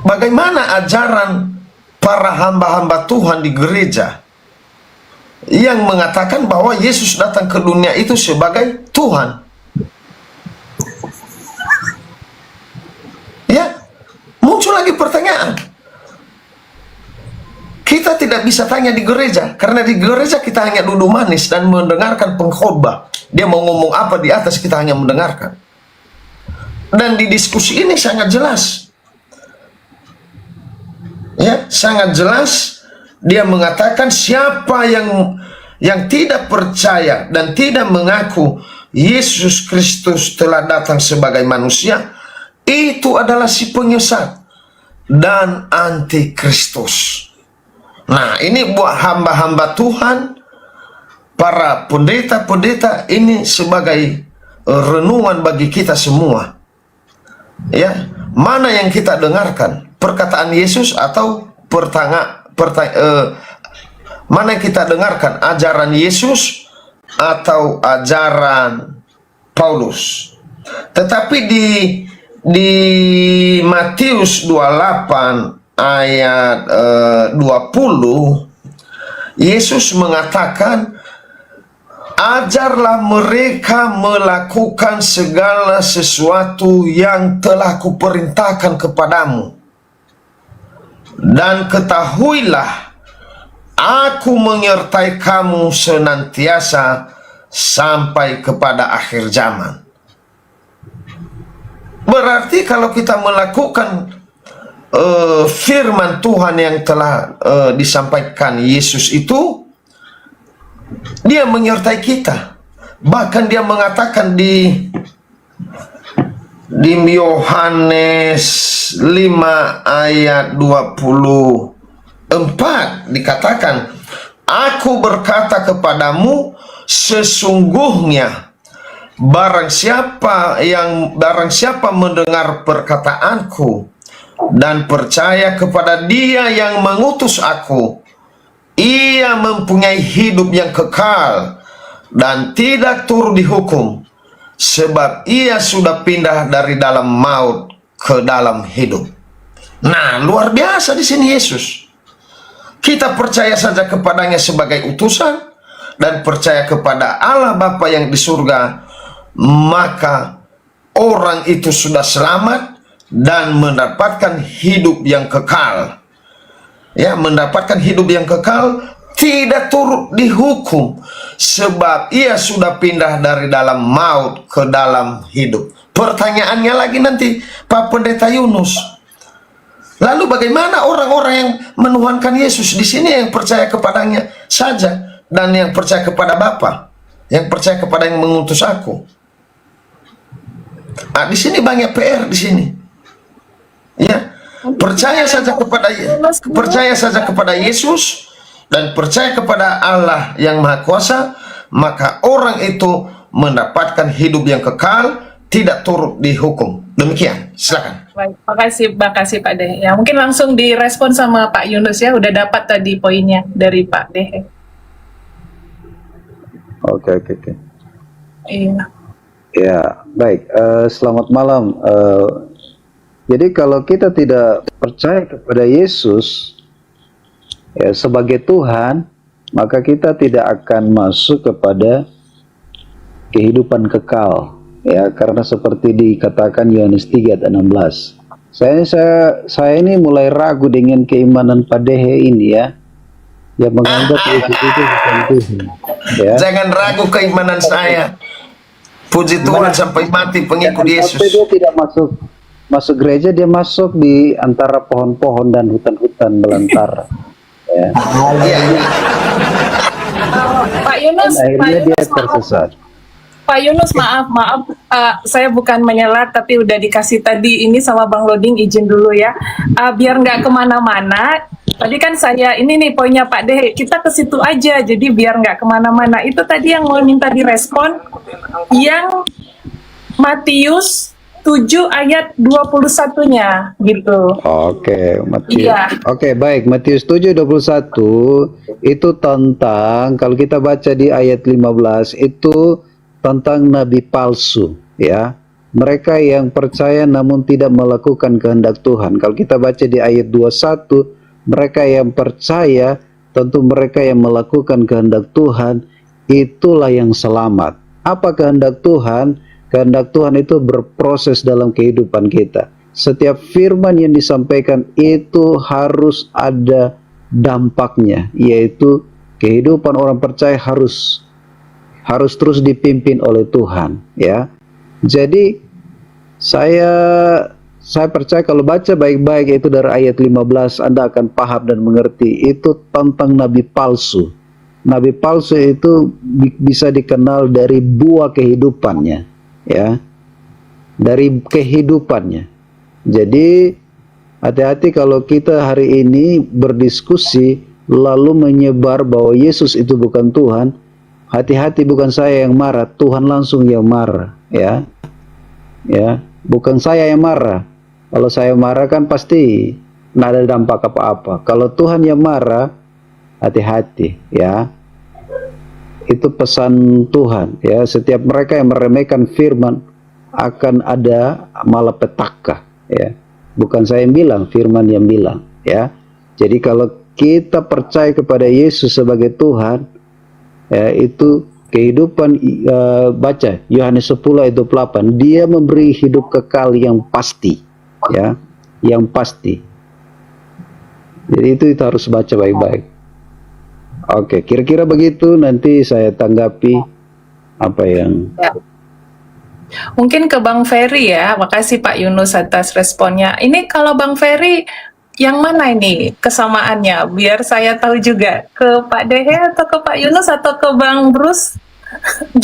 bagaimana ajaran para hamba-hamba Tuhan di gereja yang mengatakan bahwa Yesus datang ke dunia itu sebagai Tuhan? Ya, muncul lagi pertanyaan. Kita tidak bisa tanya di gereja, karena di gereja kita hanya duduk manis dan mendengarkan pengkhotbah. Dia mau ngomong apa di atas, kita hanya mendengarkan. Dan di diskusi ini sangat jelas. Ya, sangat jelas dia mengatakan siapa yang tidak percaya dan tidak mengaku Yesus Kristus telah datang sebagai manusia, itu adalah si penyesat dan antikristus. Nah, ini buat hamba-hamba Tuhan, para pendeta-pendeta, ini sebagai renungan bagi kita semua. Ya, mana yang kita dengarkan? Perkataan Yesus atau mana yang kita dengarkan? Ajaran Yesus atau ajaran Paulus? Tetapi di Matius 28 ayat 20, Yesus mengatakan, ajarlah mereka melakukan segala sesuatu yang telah kuperintahkan kepadamu, dan ketahuilah aku menyertai kamu senantiasa sampai kepada akhir zaman. Berarti kalau kita melakukan firman Tuhan yang telah disampaikan Yesus itu, dia menyertai kita. Bahkan dia mengatakan di Yohanes 5 ayat 24 dikatakan, Aku berkata kepadamu, sesungguhnya barang siapa mendengar perkataanku dan percaya kepada Dia yang mengutus aku, ia mempunyai hidup yang kekal dan tidak turut dihukum, sebab ia sudah pindah dari dalam maut ke dalam hidup. Nah, luar biasa di sini Yesus. Kita percaya saja kepadanya sebagai utusan dan percaya kepada Allah Bapa yang di surga, maka orang itu sudah selamat dan mendapatkan hidup yang kekal. Ya, mendapatkan hidup yang kekal, tidak turut dihukum, sebab ia sudah pindah dari dalam maut ke dalam hidup. Pertanyaannya lagi nanti, Pak Pendeta Yunus, lalu bagaimana orang-orang yang menuhankan Yesus di sini, yang percaya kepadanya saja dan yang percaya kepada Bapa, yang percaya kepada yang mengutus aku? Nah, di sini banyak PR di sini. Ya, percaya saja kepada Yesus dan percaya kepada Allah yang Maha Kuasa, maka orang itu mendapatkan hidup yang kekal, tidak turut dihukum. Demikian, silakan. Baik, makasih Pak Dehe. Ya, mungkin langsung direspon sama Pak Yunus ya, udah dapat tadi poinnya dari Pak Dehe. Oke. Iya. Ya, baik. Selamat malam. Jadi kalau kita tidak percaya kepada Yesus ya, sebagai Tuhan, maka kita tidak akan masuk kepada kehidupan kekal. Ya, karena seperti dikatakan Yohanes 3 ayat 16. Saya ini mulai ragu dengan keimanan Pak Dehe ini ya, yang menganggap Yesus itu bukan Tuhan. Ya. Jangan ragu keimanan saya. Puji Tuhan sampai mati pengikut Yesus. Sampai dia tidak masuk gereja, dia masuk di antara pohon-pohon dan hutan-hutan belantara. Ya. Pak Yunus, Akhirnya dia tersesat. Pak Yunus, maaf, saya bukan menyela, tapi udah dikasih tadi ini sama Bang Loding, izin dulu ya, biar nggak kemana-mana. Tadi kan saya, ini nih poinnya Pak Dehe, kita ke situ aja, jadi biar nggak kemana-mana. Itu tadi yang mau minta direspon, yang Matius 7 ayat 21-nya, gitu. Oke, Matius. Iya. Oke, baik. Matius 7:21 itu tentang, kalau kita baca di ayat 15 itu tentang nabi palsu, ya. Mereka yang percaya namun tidak melakukan kehendak Tuhan. Kalau kita baca di ayat 21, mereka yang percaya, tentu mereka yang melakukan kehendak Tuhan, itulah yang selamat. Apa kehendak Tuhan? Kehendak Tuhan itu berproses dalam kehidupan kita. Setiap firman yang disampaikan itu harus ada dampaknya, yaitu kehidupan orang percaya harus terus dipimpin oleh Tuhan, ya. Jadi saya percaya kalau baca baik-baik itu dari ayat 15, Anda akan paham dan mengerti itu tentang nabi palsu. Nabi palsu itu bisa dikenal dari buah kehidupannya, ya. Dari kehidupannya. Jadi hati-hati kalau kita hari ini berdiskusi lalu menyebar bahwa Yesus itu bukan Tuhan. Hati-hati, bukan saya yang marah, Tuhan langsung yang marah, ya. Ya, bukan saya yang marah. Kalau saya marah kan pasti tidak ada dampak apa-apa. Kalau Tuhan yang marah, hati-hati, ya. Itu pesan Tuhan, ya. Setiap mereka yang meremehkan firman akan ada malapetaka, ya. Bukan saya yang bilang, firman yang bilang, ya. Jadi kalau kita percaya kepada Yesus sebagai Tuhan, ya, itu kehidupan, baca Yohanes 10 ayat 28, dia memberi hidup kekal yang pasti, ya, yang pasti. Jadi itu harus baca baik-baik. Oke, kira-kira begitu, nanti saya tanggapi apa yang Mungkin ke Bang Ferry ya. Makasih Pak Yunus atas responnya. Ini kalau Bang Ferry yang mana ini kesamaannya? Biar saya tahu juga. Ke Pak Dehe atau ke Pak Yunus atau ke Bang Bruce?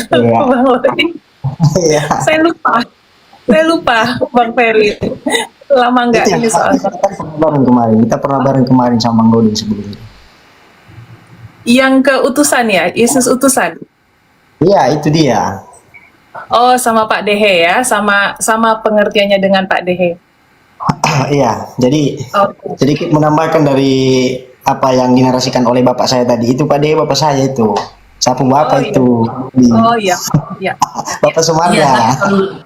Ke Iya. Bang Lodi? Iya. Saya lupa. Saya lupa Bang Ferry. Lama nggak Itu yang ini soalnya. kita pernah bareng kemarin. Kita pernah bareng kemarin sama Bang Lodin sebelumnya. Yang ke utusan ya? Yesus utusan? Iya, itu dia. Oh, sama Pak Dehe ya? Sama pengertiannya dengan Pak Dehe. Iya, jadi Oke. sedikit menambahkan dari apa yang dinarasikan oleh bapak saya tadi. Itu Pak Dehe bapak saya itu. Sapu bapak Oh, iya. itu. Oh iya, ya. Bapak Iya, Sumarga.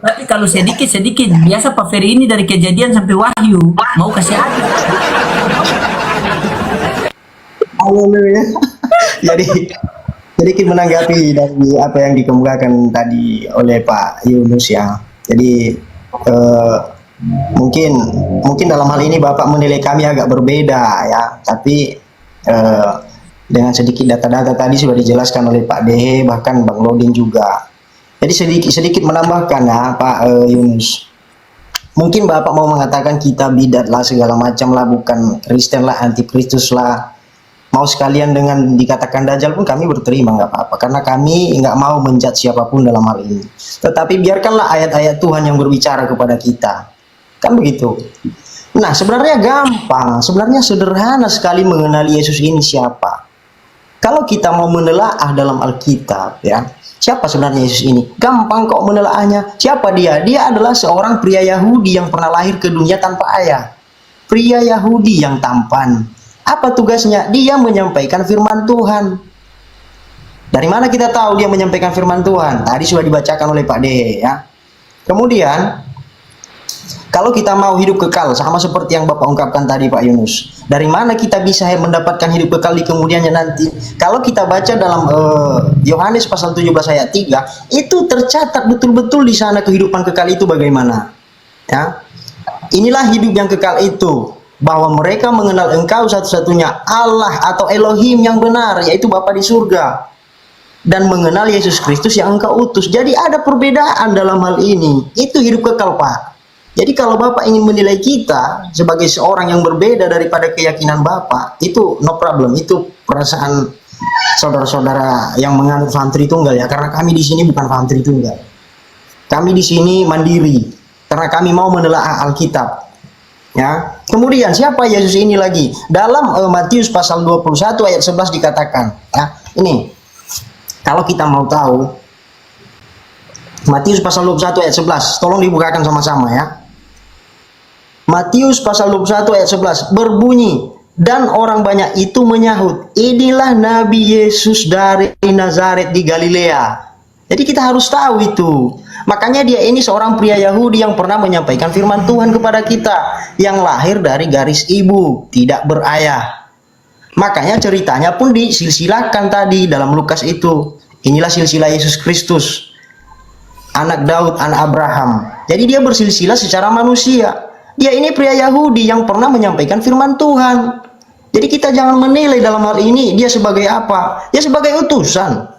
tapi kalau sedikit biasa Pak Ferry ini dari Kejadian sampai Wahyu mau kasih apa? Haleluya. Jadi sedikit menanggapi dari apa yang dikemukakan tadi oleh Pak Yunus ya. Jadi mungkin dalam hal ini Bapak menilai kami agak berbeda ya, tapi dengan sedikit data-data tadi sudah dijelaskan oleh Pak Dehe bahkan Bang Lodin juga. Jadi sedikit menambahkan ya Pak Yunus. Mungkin Bapak mau mengatakan kita bidat lah segala macam lah, bukan Kristen lah, anti Kristus lah. Mau sekalian dengan dikatakan dajjal pun kami berterima, nggak apa-apa, karena kami nggak mau menjudge siapapun dalam hal ini. Tetapi biarkanlah ayat-ayat Tuhan yang berbicara kepada kita, kan begitu. Nah, sebenarnya gampang, sebenarnya sederhana sekali mengenali Yesus ini siapa. Kalau kita mau menelaah dalam Alkitab ya, siapa sebenarnya Yesus ini? Gampang kok menelaahnya. Siapa dia? Dia adalah seorang pria Yahudi yang pernah lahir ke dunia tanpa ayah. Pria Yahudi yang tampan. Apa tugasnya? Dia menyampaikan firman Tuhan. Dari mana kita tahu dia menyampaikan firman Tuhan? Tadi sudah dibacakan oleh Pak Dehe ya. Kemudian, kalau kita mau hidup kekal, sama seperti yang Bapak ungkapkan tadi Pak Yunus, dari mana kita bisa mendapatkan hidup kekal di kemudiannya nanti? Kalau kita baca dalam Yohanes pasal 17 ayat 3, itu tercatat betul-betul di sana kehidupan kekal itu bagaimana. Ya. Inilah hidup yang kekal itu, bahwa mereka mengenal Engkau satu-satunya Allah atau Elohim yang benar, yaitu Bapa di surga, dan mengenal Yesus Kristus yang Engkau utus. Jadi ada perbedaan dalam hal ini. Itu hidup kekal, Pak. Jadi kalau Bapak ingin menilai kita sebagai seorang yang berbeda daripada keyakinan Bapak, itu no problem. Itu perasaan saudara-saudara yang menganut santri tunggal ya, karena kami di sini bukan santri tunggal. Kami di sini mandiri karena kami mau menelaah Alkitab. Ya. Kemudian siapa Yesus ini lagi? Dalam Matius pasal 21 ayat 11 dikatakan, ya. Ini kalau kita mau tahu Matius pasal 21 ayat 11, tolong dibukakan sama-sama ya. Matius pasal 21 ayat 11 berbunyi, dan orang banyak itu menyahut, inilah Nabi Yesus dari Nazaret di Galilea. Jadi kita harus tahu itu. Makanya dia ini seorang pria Yahudi yang pernah menyampaikan firman Tuhan kepada kita, yang lahir dari garis ibu, tidak berayah. Makanya ceritanya pun disilsilakan tadi dalam Lukas itu. Inilah silsilah Yesus Kristus, anak Daud, anak Abraham. Jadi dia bersilsilah secara manusia. Dia ini pria Yahudi yang pernah menyampaikan firman Tuhan. Jadi kita jangan menilai dalam hal ini dia sebagai apa. Dia sebagai utusan.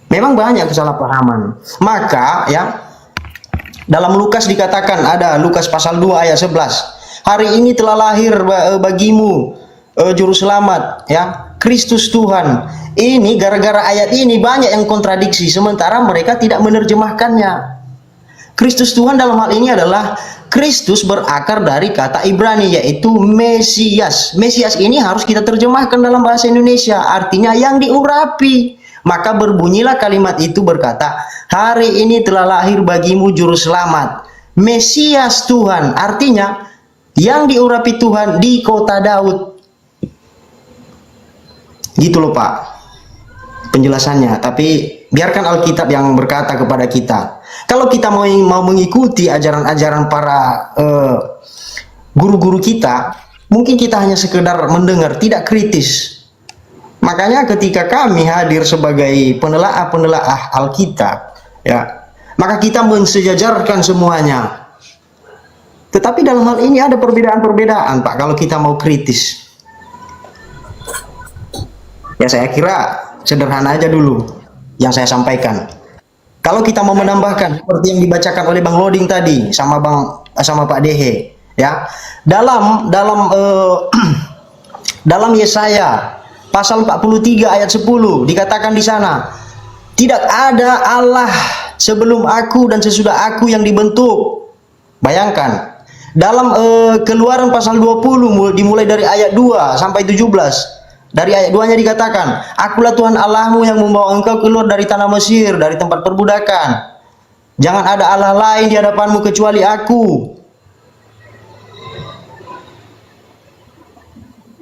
Memang banyak kesalahpahaman. Maka ya, dalam Lukas dikatakan, ada Lukas pasal 2 ayat 11. Hari ini telah lahir bagimu juru selamat ya, Kristus Tuhan. Ini gara-gara ayat ini banyak yang kontradiksi, sementara mereka tidak menerjemahkannya. Kristus Tuhan dalam hal ini adalah Kristus berakar dari kata Ibrani, yaitu Mesias. Mesias ini harus kita terjemahkan dalam bahasa Indonesia, artinya yang diurapi. Maka berbunyilah kalimat itu berkata, hari ini telah lahir bagimu juru selamat, Mesias Tuhan, artinya yang diurapi Tuhan di kota Daud. Gitu loh Pak penjelasannya. Tapi biarkan Alkitab yang berkata kepada kita. Kalau kita mau mengikuti ajaran-ajaran para guru-guru kita, mungkin kita hanya sekedar mendengar, tidak kritis. Makanya ketika kami hadir sebagai penelaah Alkitab, ya, maka kita mensejajarkan semuanya. Tetapi dalam hal ini ada perbedaan-perbedaan, Pak, kalau kita mau kritis. Ya saya kira sederhana aja dulu yang saya sampaikan. Kalau kita mau menambahkan seperti yang dibacakan oleh Bang Loding tadi sama Pak Dehe, ya, dalam dalam Yesaya pasal 43 ayat 10 dikatakan di sana, tidak ada Allah sebelum aku dan sesudah aku yang dibentuk. Bayangkan. Dalam Keluaran pasal 20 dimulai dari ayat 2 sampai 17. Dari ayat 2-nya dikatakan, akulah Tuhan Allahmu yang membawa engkau keluar dari tanah Mesir, dari tempat perbudakan. Jangan ada Allah lain di hadapanmu kecuali aku.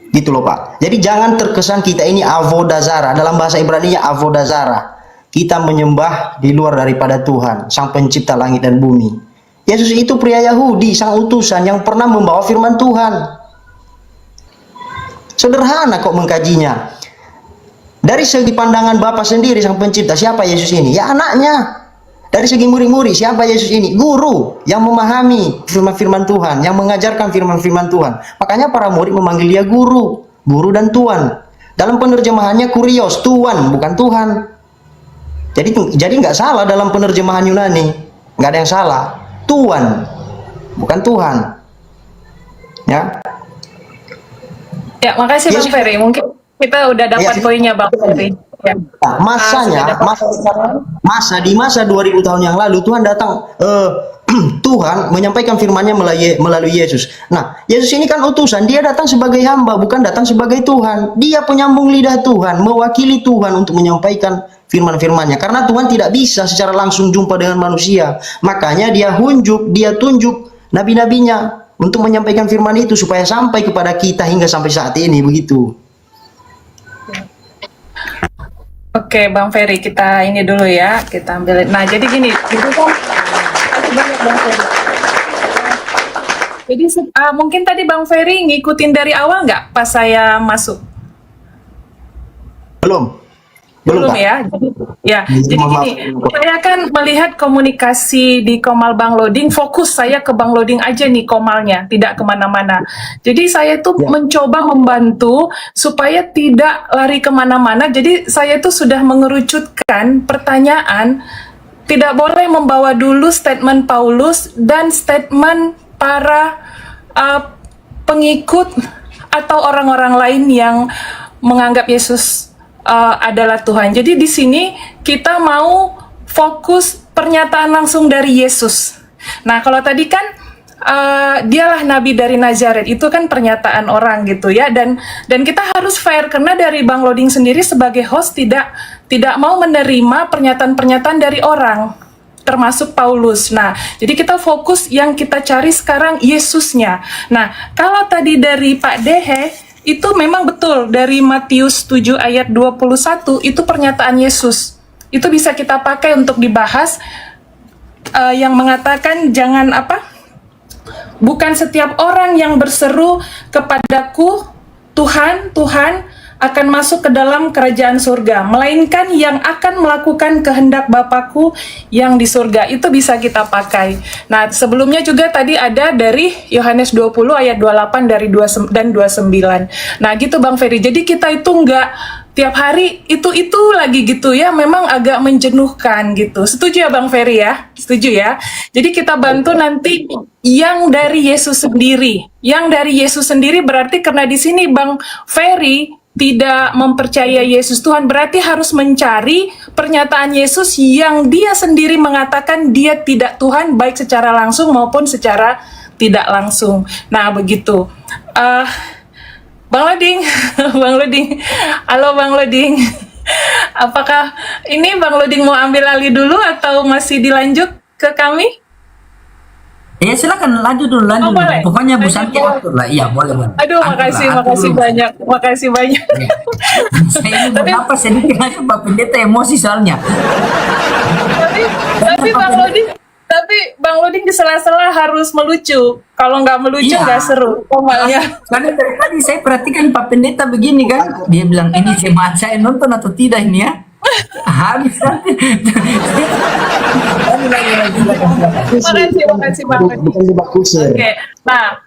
Gitu loh Pak. Jadi jangan terkesan kita ini avodazara. Dalam bahasa Ibrani-nya avodazara. Kita menyembah di luar daripada Tuhan, Sang Pencipta langit dan bumi. Yesus itu pria Yahudi, sang utusan yang pernah membawa firman Tuhan. Sederhana kok mengkajinya. Dari segi pandangan Bapa sendiri, Sang Pencipta, siapa Yesus ini? Ya anaknya. Dari segi murid-murid, siapa Yesus ini? Guru yang memahami firman-firman Tuhan, yang mengajarkan firman-firman Tuhan. Makanya para murid memanggil dia guru, guru dan tuan. Dalam penerjemahannya kurios, tuan, bukan Tuhan. Jadi nggak salah dalam penerjemahan Yunani, nggak ada yang salah. Tuan, bukan Tuhan. Ya. Ya, makasih Bang Ferry. Mungkin kita udah dapat poinnya Bang Ferry. Ya. Nah, di masa 2000 tahun yang lalu Tuhan datang, Tuhan menyampaikan firman-Nya melalui Yesus. Nah, Yesus ini kan utusan, dia datang sebagai hamba, bukan datang sebagai Tuhan. Dia penyambung lidah Tuhan, mewakili Tuhan untuk menyampaikan firman-firman-Nya. Karena Tuhan tidak bisa secara langsung jumpa dengan manusia. Makanya dia tunjuk nabi-nabinya untuk menyampaikan firman itu supaya sampai kepada kita hingga sampai saat ini, begitu. Oke, Bang Ferry, kita ini dulu ya, kita ambil. Nah, jadi gini, itu kan banyak Bang Ferry. Jadi mungkin tadi Bang Ferry ngikutin dari awal nggak pas saya masuk? Belum Pak. ya. Jadi gini, saya kan melihat komunikasi di Komal Bang Loding, fokus saya ke Bang Loding aja nih komalnya, tidak kemana-mana. Jadi saya tuh mencoba membantu supaya tidak lari kemana-mana. Jadi saya tuh sudah mengerucutkan pertanyaan, tidak boleh membawa dulu statement Paulus dan statement para pengikut atau orang-orang lain yang menganggap Yesus adalah Tuhan. Jadi di sini kita mau fokus pernyataan langsung dari Yesus. Nah, kalau tadi kan dialah nabi dari Nazaret, itu kan pernyataan orang gitu ya, dan kita harus fair karena dari Bang Loding sendiri sebagai host tidak mau menerima pernyataan-pernyataan dari orang, termasuk Paulus. Nah, jadi kita fokus yang kita cari sekarang Yesusnya. Nah, kalau tadi dari Pak Dehe itu memang betul, dari Matius 7 ayat 21 itu pernyataan Yesus. Itu bisa kita pakai untuk dibahas, yang mengatakan jangan bukan setiap orang yang berseru kepadaku Tuhan, Tuhan akan masuk ke dalam kerajaan surga, melainkan yang akan melakukan kehendak Bapakku yang di surga. Itu bisa kita pakai. Nah, sebelumnya juga tadi ada dari Yohanes 20 ayat 28 dan 29. Nah, gitu Bang Ferry. Jadi kita itu nggak tiap hari itu lagi gitu ya, memang agak menjenuhkan gitu. Setuju ya Bang Ferry ya? Setuju ya? Jadi kita bantu nanti yang dari Yesus sendiri. Yang dari Yesus sendiri berarti karena di sini Bang Ferry tidak mempercayai Yesus Tuhan, berarti harus mencari pernyataan Yesus yang dia sendiri mengatakan dia tidak Tuhan, baik secara langsung maupun secara tidak langsung. Nah, begitu. Bang Loding, Bang Loding, halo Bang Loding. Apakah ini Bang Loding mau ambil alih dulu atau masih dilanjut ke kami? Ya silakan lanjut dulu. Boleh. Pokoknya Bu Santi atur lah. Iya boleh. Aduh, makasih banyak. Ya. Saya ini berapa sedikit aja Pak Pendeta emosi soalnya. tapi Bang Loding di sela-sela harus melucu. Kalau nggak melucu nggak seru komalnya. Karena dari tadi saya perhatikan Pak Pendeta begini kan, dia bilang ini jemaat saya nonton atau tidak ini ya. Habis nanti. Makasih Bang. Oke. Nah,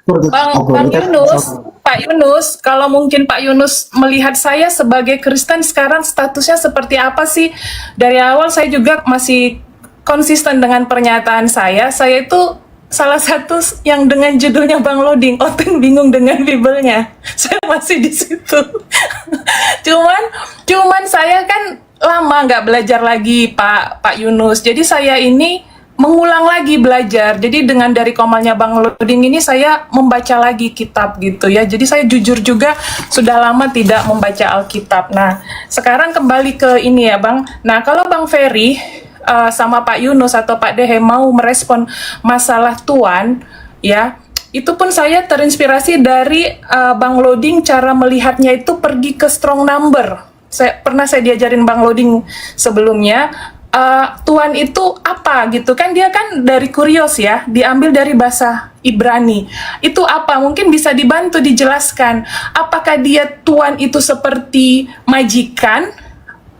Pak Yunus, kalau mungkin Pak Yunus melihat saya sebagai Kristen sekarang statusnya seperti apa sih? Dari awal saya juga masih konsisten dengan pernyataan saya itu salah satu yang dengan judulnya Bang Loding, Oten bingung dengan Bibelnya. Saya masih di situ. cuman saya kan lama nggak belajar lagi Pak Yunus. Jadi saya ini mengulang lagi belajar. Jadi dengan dari komalnya Bang Loding ini saya membaca lagi kitab gitu ya. Jadi saya jujur juga sudah lama tidak membaca Alkitab. Nah, sekarang kembali ke ini ya Bang. Nah, kalau Bang Ferry sama Pak Yunus atau Pak Dehe mau merespon masalah Tuhan, ya, itu pun saya terinspirasi dari Bang Loding cara melihatnya itu pergi ke strong number. Pernah saya diajarin Bang Loding sebelumnya, Tuhan itu apa gitu kan, dia kan dari kurios ya, diambil dari bahasa Ibrani. Itu apa? Mungkin bisa dibantu dijelaskan. Apakah dia Tuhan itu seperti majikan?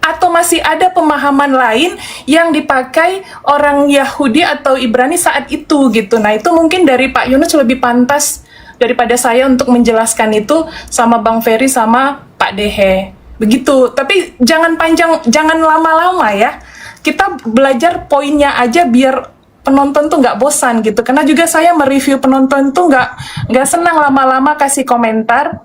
Atau masih ada pemahaman lain yang dipakai orang Yahudi atau Ibrani saat itu gitu. Nah itu mungkin dari Pak Yunus lebih pantas daripada saya untuk menjelaskan itu sama Bang Ferry sama Pak Dehe. Begitu, tapi jangan panjang, jangan lama-lama ya. Kita belajar poinnya aja biar penonton tuh nggak bosan gitu. Karena juga saya mereview penonton tuh nggak senang lama-lama kasih komentar.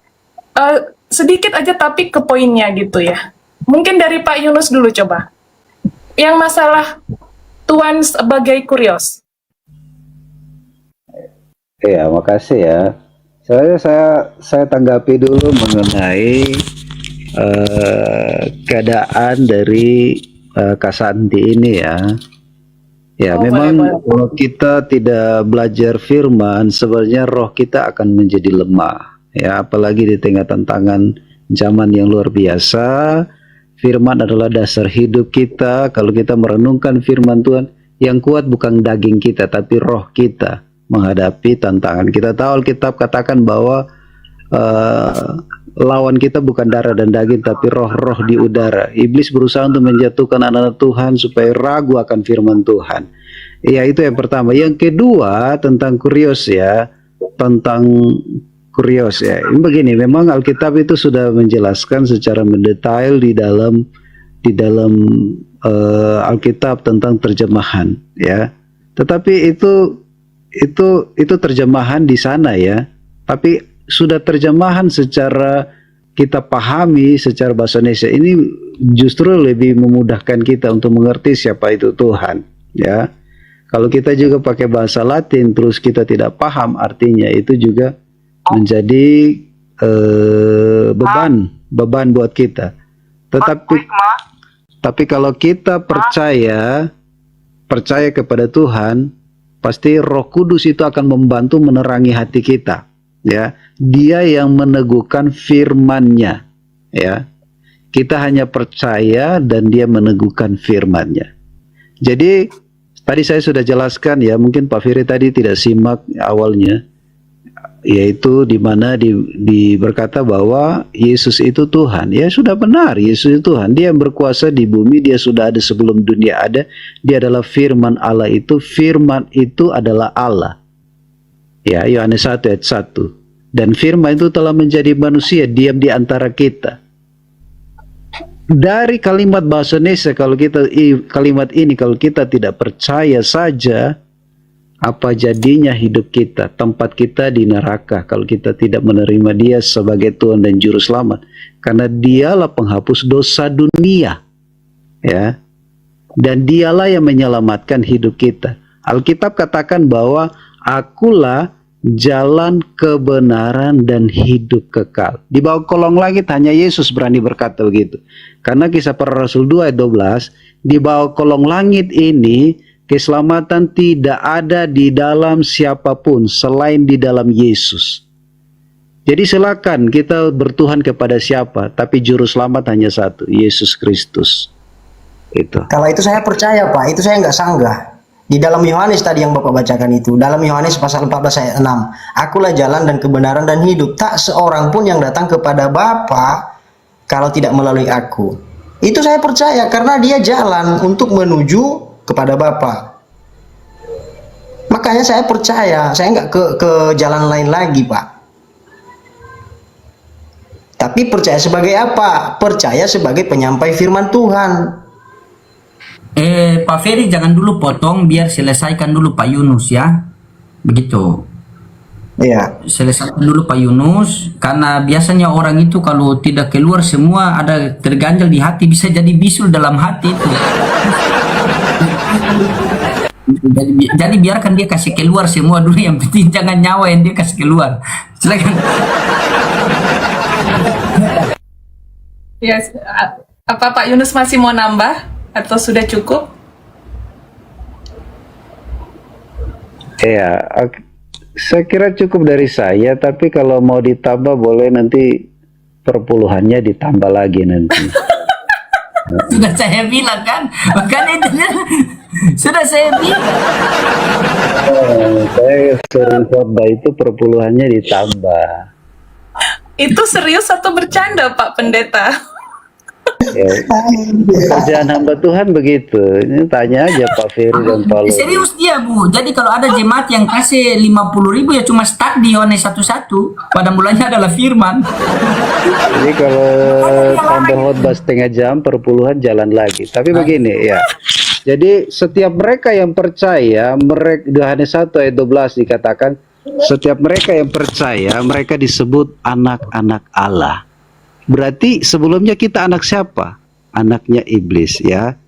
Sedikit aja tapi ke poinnya gitu ya. Mungkin dari Pak Yunus dulu coba. Yang masalah Tuhan sebagai kurios. Ya, makasih ya. Saya tanggapi dulu mengenai keadaan dari Kak Santi ini ya. Ya, memang boleh. kalau kita tidak belajar firman, sebenarnya roh kita akan menjadi lemah. Ya, apalagi di tengah tantangan zaman yang luar biasa. Firman adalah dasar hidup kita. Kalau kita merenungkan firman Tuhan, yang kuat bukan daging kita, tapi roh kita menghadapi tantangan. Kita tahu Alkitab katakan bahwa lawan kita bukan darah dan daging, tapi roh-roh di udara. Iblis berusaha untuk menjatuhkan anak-anak Tuhan supaya ragu akan firman Tuhan. Ya, itu yang pertama. Yang kedua tentang kurios ya, tentang kurios ya. Ini begini, memang Alkitab itu sudah menjelaskan secara mendetail di dalam Alkitab tentang terjemahan ya. Tetapi itu terjemahan di sana ya. Tapi sudah terjemahan secara kita pahami secara bahasa Indonesia ini justru lebih memudahkan kita untuk mengerti siapa itu Tuhan ya. Kalau kita juga pakai bahasa Latin terus kita tidak paham artinya, itu juga menjadi beban buat kita. Tapi kalau kita percaya kepada Tuhan, pasti Roh Kudus itu akan membantu menerangi hati kita ya. Dia yang meneguhkan firman-Nya ya. Kita hanya percaya dan dia meneguhkan firman-Nya. Jadi tadi saya sudah jelaskan ya, mungkin Pak Firly tadi tidak simak awalnya, yaitu di mana berkata bahwa Yesus itu Tuhan. Ya sudah benar, Yesus itu Tuhan. Dia yang berkuasa di bumi, dia sudah ada sebelum dunia ada. Dia adalah firman Allah itu. Firman itu adalah Allah. Ya, Yohanes 1 ayat 1. Dan firman itu telah menjadi manusia, diam di antara kita. Dari kalimat bahasa Indonesia, kalimat ini kalau kita tidak percaya saja, apa jadinya hidup kita? Tempat kita di neraka kalau kita tidak menerima dia sebagai Tuhan dan Juru Selamat. Karena dialah penghapus dosa dunia. Ya. Dan dialah yang menyelamatkan hidup kita. Alkitab katakan bahwa akulah jalan kebenaran dan hidup kekal. Di bawah kolong langit hanya Yesus berani berkata begitu. Karena Kisah Para Rasul 2 ayat 12, di bawah kolong langit ini keselamatan tidak ada di dalam siapapun selain di dalam Yesus. Jadi silakan kita bertuhan kepada siapa, tapi juru selamat hanya satu, Yesus Kristus. Itu. Kalau itu saya percaya Pak, itu saya nggak sanggah. Di dalam Yohanes tadi yang Bapak bacakan itu, dalam Yohanes pasal 14 ayat 6, akulah jalan dan kebenaran dan hidup, tak seorang pun yang datang kepada Bapa kalau tidak melalui aku. Itu saya percaya karena dia jalan untuk menuju kepada Bapa. Makanya saya percaya, saya nggak ke jalan lain lagi Pak. Tapi percaya sebagai apa? Percaya sebagai penyampai firman Tuhan. Pak Ferry jangan dulu potong, biar selesaikan dulu Pak Yunus ya. Begitu. Iya. Selesaikan dulu Pak Yunus, karena biasanya orang itu kalau tidak keluar semua ada terganjal di hati, bisa jadi bisul dalam hati itu. Jadi biarkan dia kasih keluar semua dulu, yang penting jangan nyawa yang dia kasih keluar. Silakan. Yes. Apa Pak Yunus masih mau nambah atau sudah cukup? Ya, saya kira cukup dari saya, tapi kalau mau ditambah boleh nanti perpuluhannya ditambah lagi nanti. Sudah saya bilang kan, makanya itu sudah saya bilang. Saya sering khotbah itu perpuluhannya ditambah. Itu serius atau bercanda Pak Pendeta? Ya, kerjaan hamba Tuhan begitu. Ini tanya aja Pak Ferry dan Pak Lodi. Serius dia Bu, jadi kalau ada jemaat yang kasih 50.000 ya cuma stuck di Yohanes 1:1, pada mulanya adalah firman. Jadi kalau tambah khotbah setengah jam, perpuluhan jalan lagi. Tapi begini ya. Jadi setiap mereka yang percaya, mereka Yohanes 1 ayat 12 dikatakan, setiap mereka yang percaya, mereka disebut anak-anak Allah. Berarti sebelumnya kita anak siapa? Anaknya iblis ya.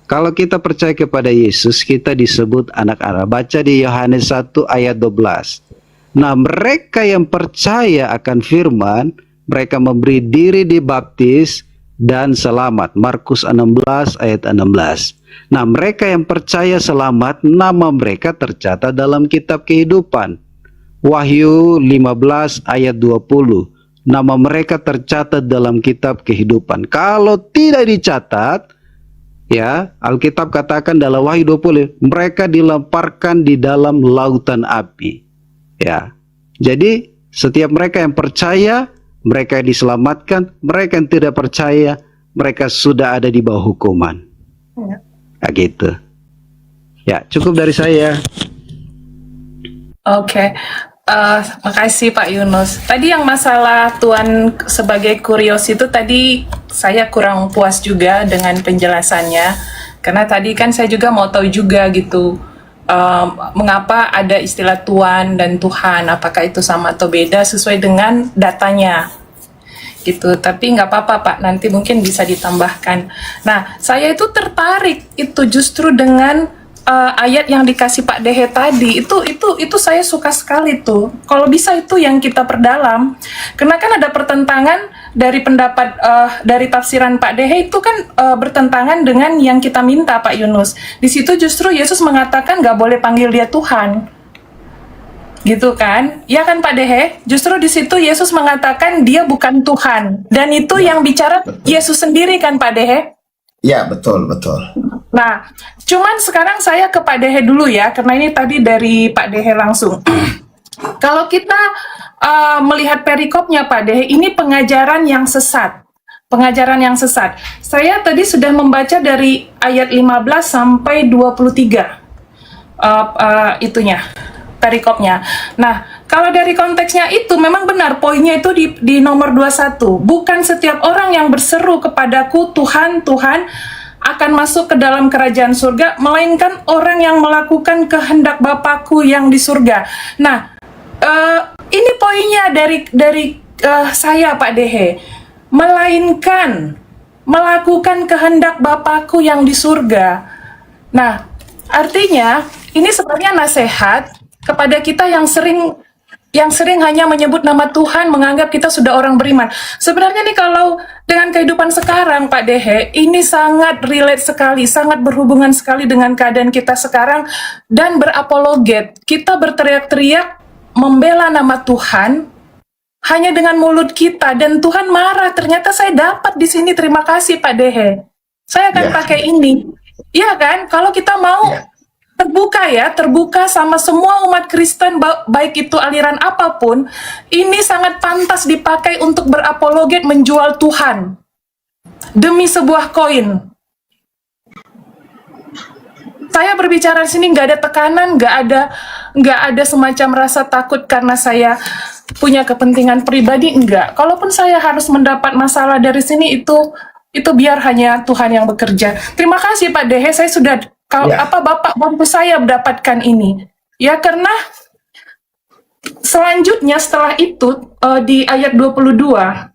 Kalau kita percaya kepada Yesus, kita disebut anak Allah. Baca di Yohanes 1 ayat 12. Nah, mereka yang percaya akan firman, mereka memberi diri dibaptis dan selamat. Markus 16 ayat 16. Nah, mereka yang percaya selamat, nama mereka tercatat dalam kitab kehidupan. Wahyu 15 ayat 20. Nama mereka tercatat dalam kitab kehidupan. Kalau tidak dicatat, ya, Alkitab katakan dalam Wahyu 20, mereka dilemparkan di dalam lautan api. Ya. Jadi, setiap mereka yang percaya, mereka yang diselamatkan, mereka yang tidak percaya, mereka sudah ada di bawah hukuman. Ya. Ya, gitu. Ya, cukup dari saya. Oke. Makasih Pak Yunus. Tadi yang masalah Tuhan sebagai kurios itu tadi saya kurang puas juga dengan penjelasannya. Karena tadi kan saya juga mau tahu juga gitu, mengapa ada istilah Tuhan dan Tuhan, apakah itu sama atau beda sesuai dengan datanya gitu. Tapi nggak apa-apa Pak, nanti mungkin bisa ditambahkan. Nah, saya itu tertarik itu justru dengan ayat yang dikasih Pak Dehe tadi. Itu saya suka sekali tuh. Kalau bisa itu yang kita perdalam. Karena kan ada pertentangan dari pendapat dari tafsiran Pak Dehe itu kan bertentangan dengan yang kita minta Pak Yunus. Di situ justru Yesus mengatakan nggak boleh panggil dia Tuhan. Gitu kan? Ya kan Pak Dehe? Justru di situ Yesus mengatakan dia bukan Tuhan. Dan itu yang bicara Yesus sendiri kan Pak Dehe? Ya, betul, betul. Nah, cuman sekarang saya ke Pak Dehe dulu ya, karena ini tadi dari Pak Dehe langsung. Kalau kita melihat perikopnya Pak Dehe, ini pengajaran yang sesat. Pengajaran yang sesat. Saya tadi sudah membaca dari ayat 15 sampai 23. Itunya, perikopnya. Nah, kalau dari konteksnya itu memang benar, poinnya itu di nomor 21. Bukan setiap orang yang berseru kepadaku, Tuhan, Tuhan, akan masuk ke dalam kerajaan surga, melainkan orang yang melakukan kehendak Bapakku yang di surga. Nah, ini poinnya dari saya Pak Dehe. Melainkan melakukan kehendak Bapakku yang di surga. Nah, artinya ini sebenarnya nasihat kepada kita yang sering hanya menyebut nama Tuhan, menganggap kita sudah orang beriman. Sebenarnya nih kalau dengan kehidupan sekarang Pak Dehe, ini sangat relate sekali, sangat berhubungan sekali dengan keadaan kita sekarang dan berapologet. Kita berteriak-teriak membela nama Tuhan hanya dengan mulut kita dan Tuhan marah. Ternyata saya dapat di sini, terima kasih Pak Dehe. Saya akan pakai ini. Iya kan? Kalau kita mau terbuka sama semua umat Kristen, baik itu aliran apapun, ini sangat pantas dipakai untuk berapologet menjual Tuhan demi sebuah koin. Saya berbicara di sini nggak ada tekanan, nggak ada semacam rasa takut karena saya punya kepentingan pribadi, enggak. Kalaupun saya harus mendapat masalah dari sini, itu Itu biar hanya Tuhan yang bekerja. Terima kasih Pak Dehe, saya sudah Ya. Bapak bantu saya mendapatkan ini. Ya, karena selanjutnya setelah itu di ayat 22,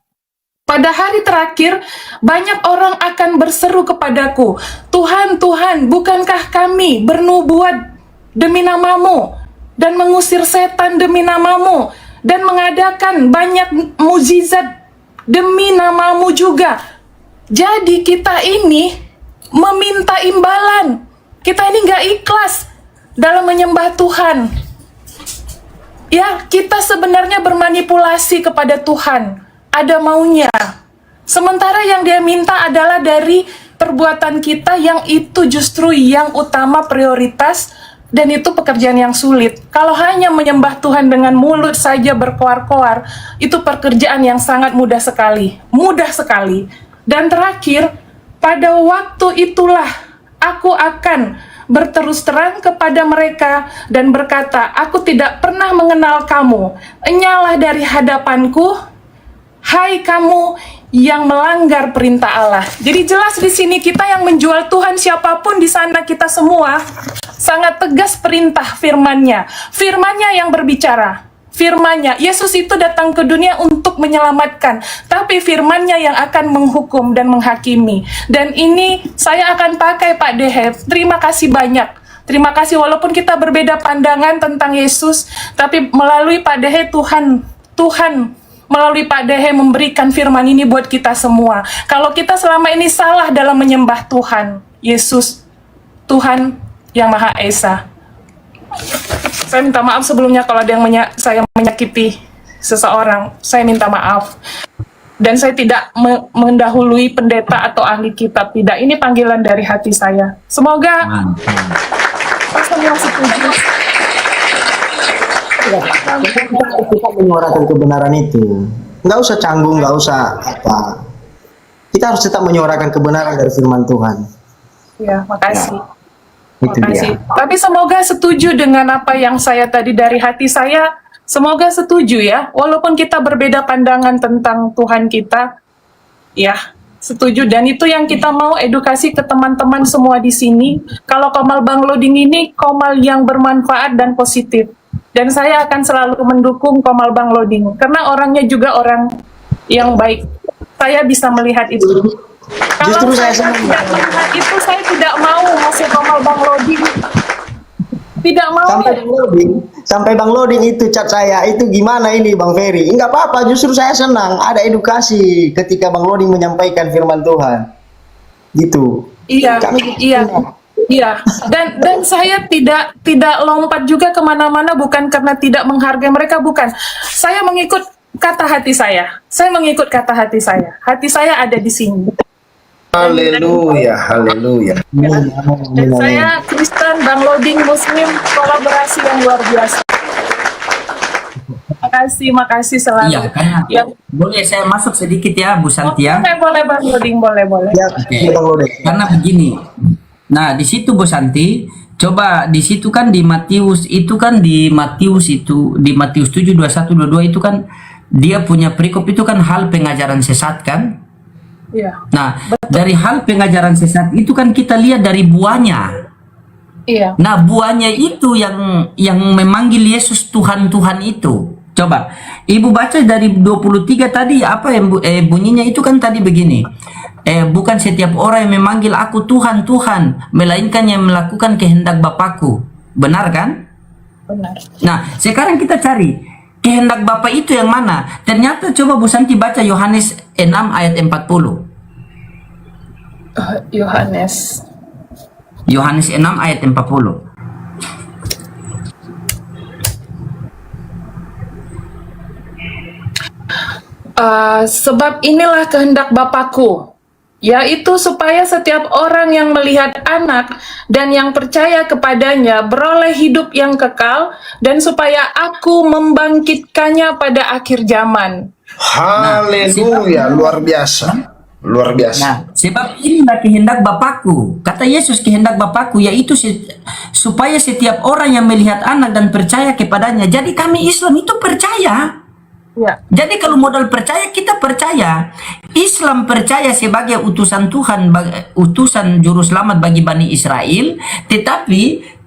pada hari terakhir banyak orang akan berseru kepadaku, Tuhan, Tuhan, bukankah kami bernubuat demi namamu dan mengusir setan demi namamu dan mengadakan banyak mukjizat demi namamu juga. Jadi kita ini meminta imbalan. Kita ini nggak ikhlas dalam menyembah Tuhan. Ya, kita sebenarnya bermanipulasi kepada Tuhan. Ada maunya. Sementara yang dia minta adalah dari perbuatan kita yang itu justru yang utama prioritas dan itu pekerjaan yang sulit. Kalau hanya menyembah Tuhan dengan mulut saja berkoar-koar, itu pekerjaan yang sangat mudah sekali. Mudah sekali. Dan terakhir, pada waktu itulah aku akan berterus terang kepada mereka dan berkata, aku tidak pernah mengenal kamu. Enyalah dari hadapanku, hai kamu yang melanggar perintah Allah. Jadi jelas di sini kita yang menjual Tuhan, siapapun di sana kita semua sangat tegas perintah firman-Nya. Firman-Nya yang berbicara. Firman-Nya, Yesus itu datang ke dunia untuk menyelamatkan, tapi firman-Nya yang akan menghukum dan menghakimi. Dan ini saya akan pakai Pak Dehe. Terima kasih banyak. Terima kasih, walaupun kita berbeda pandangan tentang Yesus, tapi melalui Pak Dehe Tuhan melalui Pak Dehe memberikan firman ini buat kita semua. Kalau kita selama ini salah dalam menyembah Tuhan, Yesus, Tuhan yang Maha Esa. Saya minta maaf sebelumnya kalau ada yang saya menyakiti seseorang. Saya minta maaf. Dan saya tidak mendahului pendeta atau ahli kitab. Tidak, ini panggilan dari hati saya. Semoga semua setuju. Kita menyuarakan kebenaran itu. Nggak usah canggung, nggak usah apa. Kita harus tetap menyuarakan kebenaran dari firman Tuhan. Ya, makasih. Itu Makasih. dia. Tapi semoga setuju dengan apa yang saya tadi dari hati saya. Semoga setuju ya. Walaupun kita berbeda pandangan tentang Tuhan kita, ya setuju. Dan itu yang kita mau edukasi ke teman-teman semua di sini. Kalau Komal Bang Loding ini Komal yang bermanfaat dan positif. Dan saya akan selalu mendukung Komal Bang Loding karena orangnya juga orang yang baik. Saya bisa melihat itu. Justru Kalau saya saya senang. tidak melihat itu, saya tidak mau masuk Komal Bang Loding. Tidak mau. Sampai Bang Loding itu chat saya, itu gimana ini Bang Ferry? Enggak apa-apa, justru saya senang ada edukasi ketika Bang Loding menyampaikan firman Tuhan. Gitu. Iya, Kami- iya, iya. Dan saya tidak lompat juga kemana-mana bukan karena tidak menghargai mereka, bukan. Saya mengikut kata hati saya. Saya mengikut kata hati saya. Hati saya ada di sini. Haleluya, haleluya. Dan saya Kristen, Bang Loding Muslim, kolaborasi yang luar biasa. Makasih selalu. Iya, karena Ya. boleh saya masuk sedikit ya, Bu Santia. Boleh Bang Loding, boleh. Ya, Oke. Bang Loding. Karena begini. Nah, di situ Bu Santi, coba di situ kan di Matius itu kan di Matius 7 21 22 itu kan dia punya perikop itu kan hal pengajaran sesat kan? Iya. Nah, dari hal pengajaran sesat itu kan kita lihat dari buahnya. Iya. Nah, buahnya itu yang memanggil Yesus Tuhan itu. Coba, Ibu baca dari 23 tadi apa yang bunyinya itu kan tadi begini. Bukan setiap orang yang memanggil aku Tuhan, Tuhan, melainkan yang melakukan kehendak Bapakku. Benar kan? Benar. Nah, sekarang kita cari kehendak Bapa itu yang mana? Ternyata coba Bu Santi baca Yohanes 6 ayat 40. Yohanes. Yohanes 6 ayat 40. Sebab inilah kehendak Bapakku, yaitu supaya setiap orang yang melihat anak dan yang percaya kepadanya beroleh hidup yang kekal, dan supaya aku membangkitkannya pada akhir zaman. Haleluya, luar biasa. Luar biasa. Nah, sebab inilah kehendak Bapakku. Kata Yesus, kehendak Bapakku yaitu supaya setiap orang yang melihat anak dan percaya kepadanya. Jadi kami Islam itu percaya. Ya. Jadi kalau modal percaya, kita percaya. Islam percaya sebagai utusan Tuhan, utusan juru selamat bagi Bani Israel. Tetapi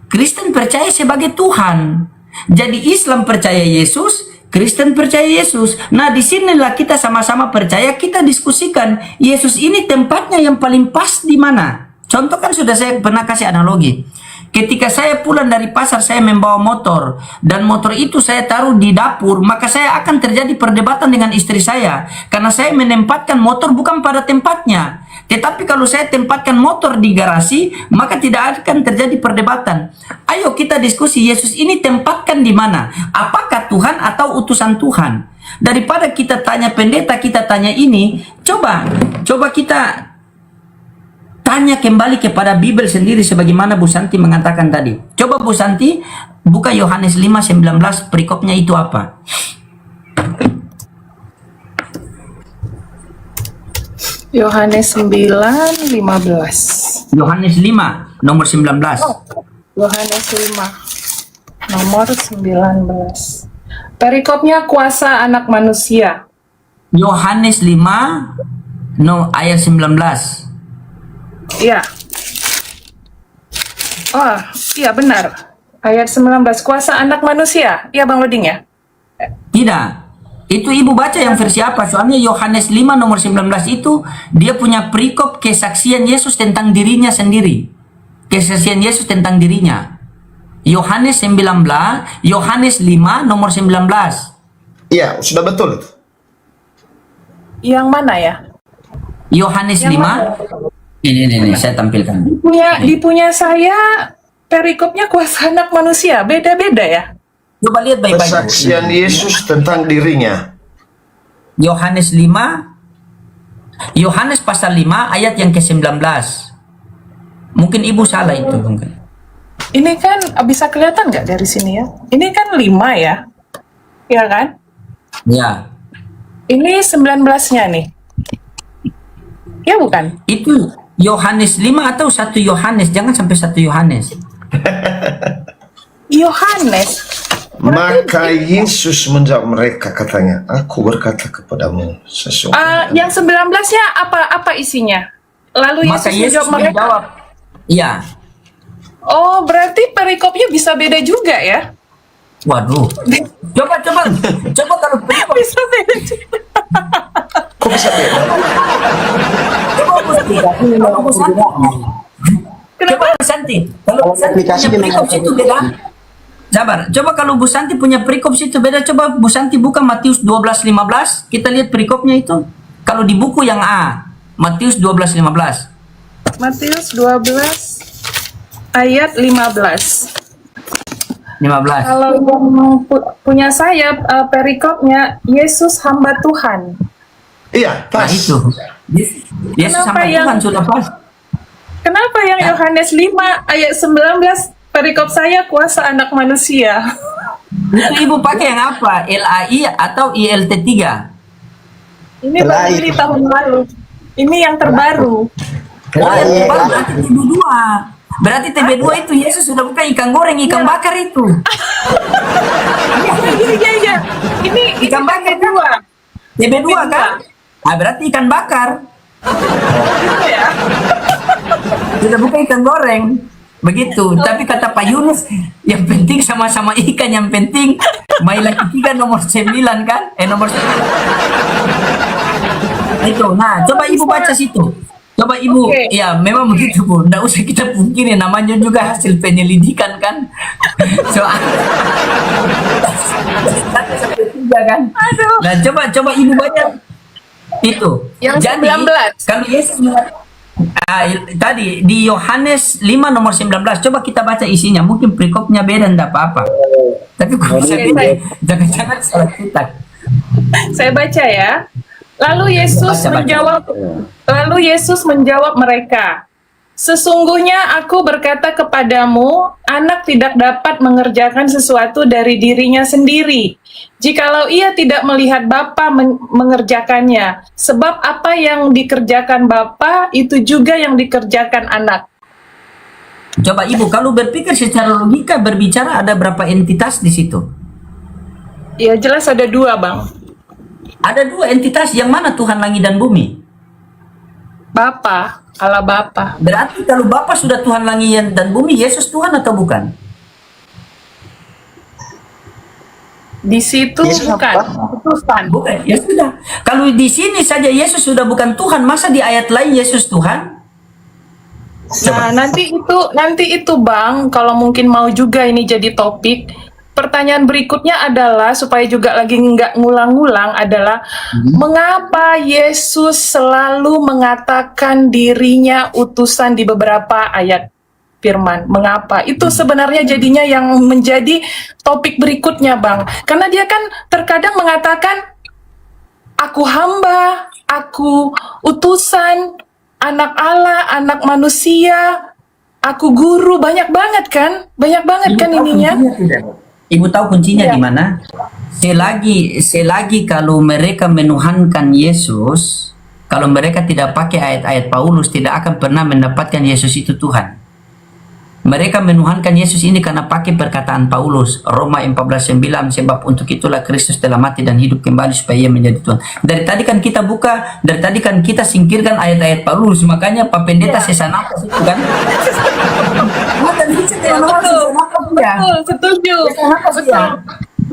Kristen percaya sebagai Tuhan. Jadi Islam percaya Yesus, Kristen percaya Yesus. Nah, disinilah kita sama-sama percaya, kita diskusikan Yesus ini tempatnya yang paling pas di mana. Contoh kan sudah saya pernah kasih analogi. Ketika saya pulang dari pasar, saya membawa motor, dan motor itu saya taruh di dapur, maka saya akan terjadi perdebatan dengan istri saya, karena saya menempatkan motor bukan pada tempatnya. Tetapi kalau saya tempatkan motor di garasi, maka tidak akan terjadi perdebatan. Ayo kita diskusi, Yesus ini tempatkan di mana? Apakah Tuhan atau utusan Tuhan? Daripada kita tanya pendeta, kita tanya ini, coba kita tanya kembali kepada Bible sendiri sebagaimana Bu Santi mengatakan tadi. Coba Bu Santi buka Yohanes 5:19, perikopnya itu apa? Yohanes 9:15. Yohanes 5 nomor 19. Yohanes 5 nomor 19. Perikopnya kuasa anak manusia. Yohanes 5 ayat 19. Iya. Oh, iya benar. Ayat 19, kuasa anak manusia. Iya Bang Loding ya? Tidak. Itu ibu baca yang versi apa? Soalnya Yohanes 5 nomor 19 itu dia punya perikop kesaksian Yesus tentang dirinya sendiri. Kesaksian Yesus tentang dirinya. Yohanes 5 nomor 19. Iya, sudah betul itu. Yang mana ya? Yohanes Yang 5. mana? Ini saya tampilkan. Di punya saya perikopnya kuasa anak manusia. Beda-beda ya? Coba lihat baik-baik. Kesaksian Yesus tentang dirinya. Yohanes 5. Yohanes pasal 5 ayat yang ke-19. Mungkin ibu salah itu mungkin. Ini kan bisa kelihatan nggak dari sini ya? Ini kan 5 ya? Iya kan? Ya. Ini 19-nya nih. Ya bukan? Itu Yohanes 5 atau 1 Yohanes? Jangan sampai 1 Yohanes. Yohanes. Maka Yesus menjawab mereka, katanya, aku berkata kepadamu sesungguhnya. Yang 19-nya apa isinya? Lalu Maka Yesus Yesus menjawab mereka. menjawab, iya. Oh, berarti perikopnya bisa beda juga ya? Waduh. Coba kalau perikop. Bisa beda juga. Kok bisa beda? Coba Bu Santi. Kalau Bu Santi Aplikasi punya dengan perikop situ beda. Sabar. Coba kalau Bu Santi punya perikop situ beda. Coba Bu Santi buka Matius 12:15. Kita lihat perikopnya itu. Kalau di buku yang A, Matius 12:15. Matius 12 ayat 15. 15. Kalau yang punya saya perikopnya Yesus hamba Tuhan. Iya, Nah pas. itu. Yesus Kenapa sama yang- Tuhan sudah pas. Kenapa yang Ya. Yohanes 5 ayat 19 perikop saya kuasa anak manusia? Itu ibu pakai yang apa? LAI atau ILT3? Ini baru beli tahun lalu. Ini yang terbaru. Oh, yang Iya. terbaru berarti TB2. Berarti TB2 itu Yesus sudah bukan ikan goreng, ikan bakar itu. Iya. Ini Ikan bakar dua. TB2 kan? Ah, berarti ikan bakar. Ya. Sudah bukan ikan goreng. Begitu. Tapi kata Pak Yunus, yang penting sama-sama ikan, yang penting main lagi kan nomor 9 kan? Nomor 9. Itu. Nah, coba ibu baca situ. Coba ibu, Oke. ya memang begitu Bu. Nggak usah kita pungkiri, namanya juga hasil penyelidikan kan. Soal sampai 3 kan. Aduh. Nah, coba ibu baca itu. Yang Jadi, 19. kalau Yesus tadi di Yohanes 5 nomor 19, coba kita baca isinya. Mungkin perikopnya beda, enggak apa-apa. Tapi kalau bisa Oke, beda, baik. jangan salah kita. Saya baca ya. Lalu Baca. Yesus menjawab mereka, sesungguhnya aku berkata kepadamu, anak tidak dapat mengerjakan sesuatu dari dirinya sendiri, jikalau ia tidak melihat Bapa mengerjakannya. Sebab apa yang dikerjakan Bapa, itu juga yang dikerjakan anak. Coba ibu, kalau berpikir secara logika berbicara ada berapa entitas di situ? Ya jelas ada 2 Bang. Ada dua entitas, yang mana Tuhan langit dan bumi? Bapa, Allah Bapa. Berarti kalau Bapa sudah Tuhan langit dan bumi, Yesus Tuhan atau bukan? Di situ Yesus bukan apa? utusan. Bukan, ya sudah. Kalau di sini saja Yesus sudah bukan Tuhan, masa di ayat lain Yesus Tuhan? Nah, nanti itu Bang, kalau mungkin mau juga ini jadi topik. Pertanyaan berikutnya adalah supaya juga lagi nggak ngulang-ngulang adalah mengapa Yesus selalu mengatakan dirinya utusan di beberapa ayat firman. Mengapa? Itu sebenarnya jadinya yang menjadi topik berikutnya, Bang. Karena dia kan terkadang mengatakan aku hamba, aku utusan, anak Allah, anak manusia, aku guru, banyak banget kan? Banyak banget kan tahu ininya? kuncinya tidak? Ibu tahu kuncinya Iya. di mana? Selagi kalau mereka menuhankan Yesus, kalau mereka tidak pakai ayat-ayat Paulus, tidak akan pernah mendapatkan Yesus itu Tuhan. Mereka menuhankan Yesus ini karena pakai perkataan Paulus, Roma 14:9, sebab untuk itulah Kristus telah mati dan hidup kembali supaya ia menjadi Tuhan. Dari tadi kan kita buka, dari tadi kan kita singkirkan ayat-ayat Paulus, makanya Pak Pendeta sesanakas itu kan. Betul, setuju. Betul.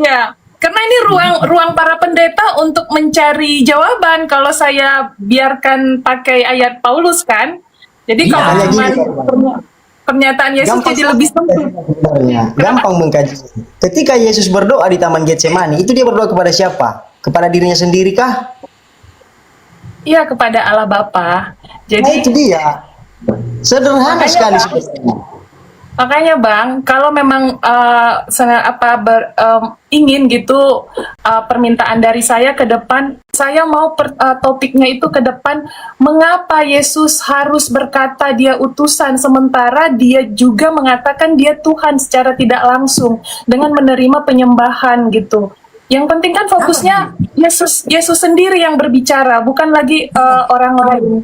Ya, karena ini ruang para pendeta untuk mencari jawaban kalau saya biarkan pakai ayat Paulus kan. Jadi Iya. kalau Hanya gini, pernyataan Yesus gampang jadi lebih sempit. sebenarnya. Gampang mengkaji. Ketika Yesus berdoa di Taman Getsemani, itu dia berdoa kepada siapa? Kepada dirinya sendiri kah? Iya, kepada Allah Bapa. Nah, Jadi itu dia. Sederhana Makanya, sekali Bang. sebenarnya. makanya Bang, kalau memang ingin gitu permintaan dari saya ke depan, saya mau topiknya itu ke depan, mengapa Yesus harus berkata dia utusan sementara dia juga mengatakan dia Tuhan secara tidak langsung dengan menerima penyembahan gitu. Yang penting kan fokusnya Yesus sendiri yang berbicara, bukan lagi orang lain.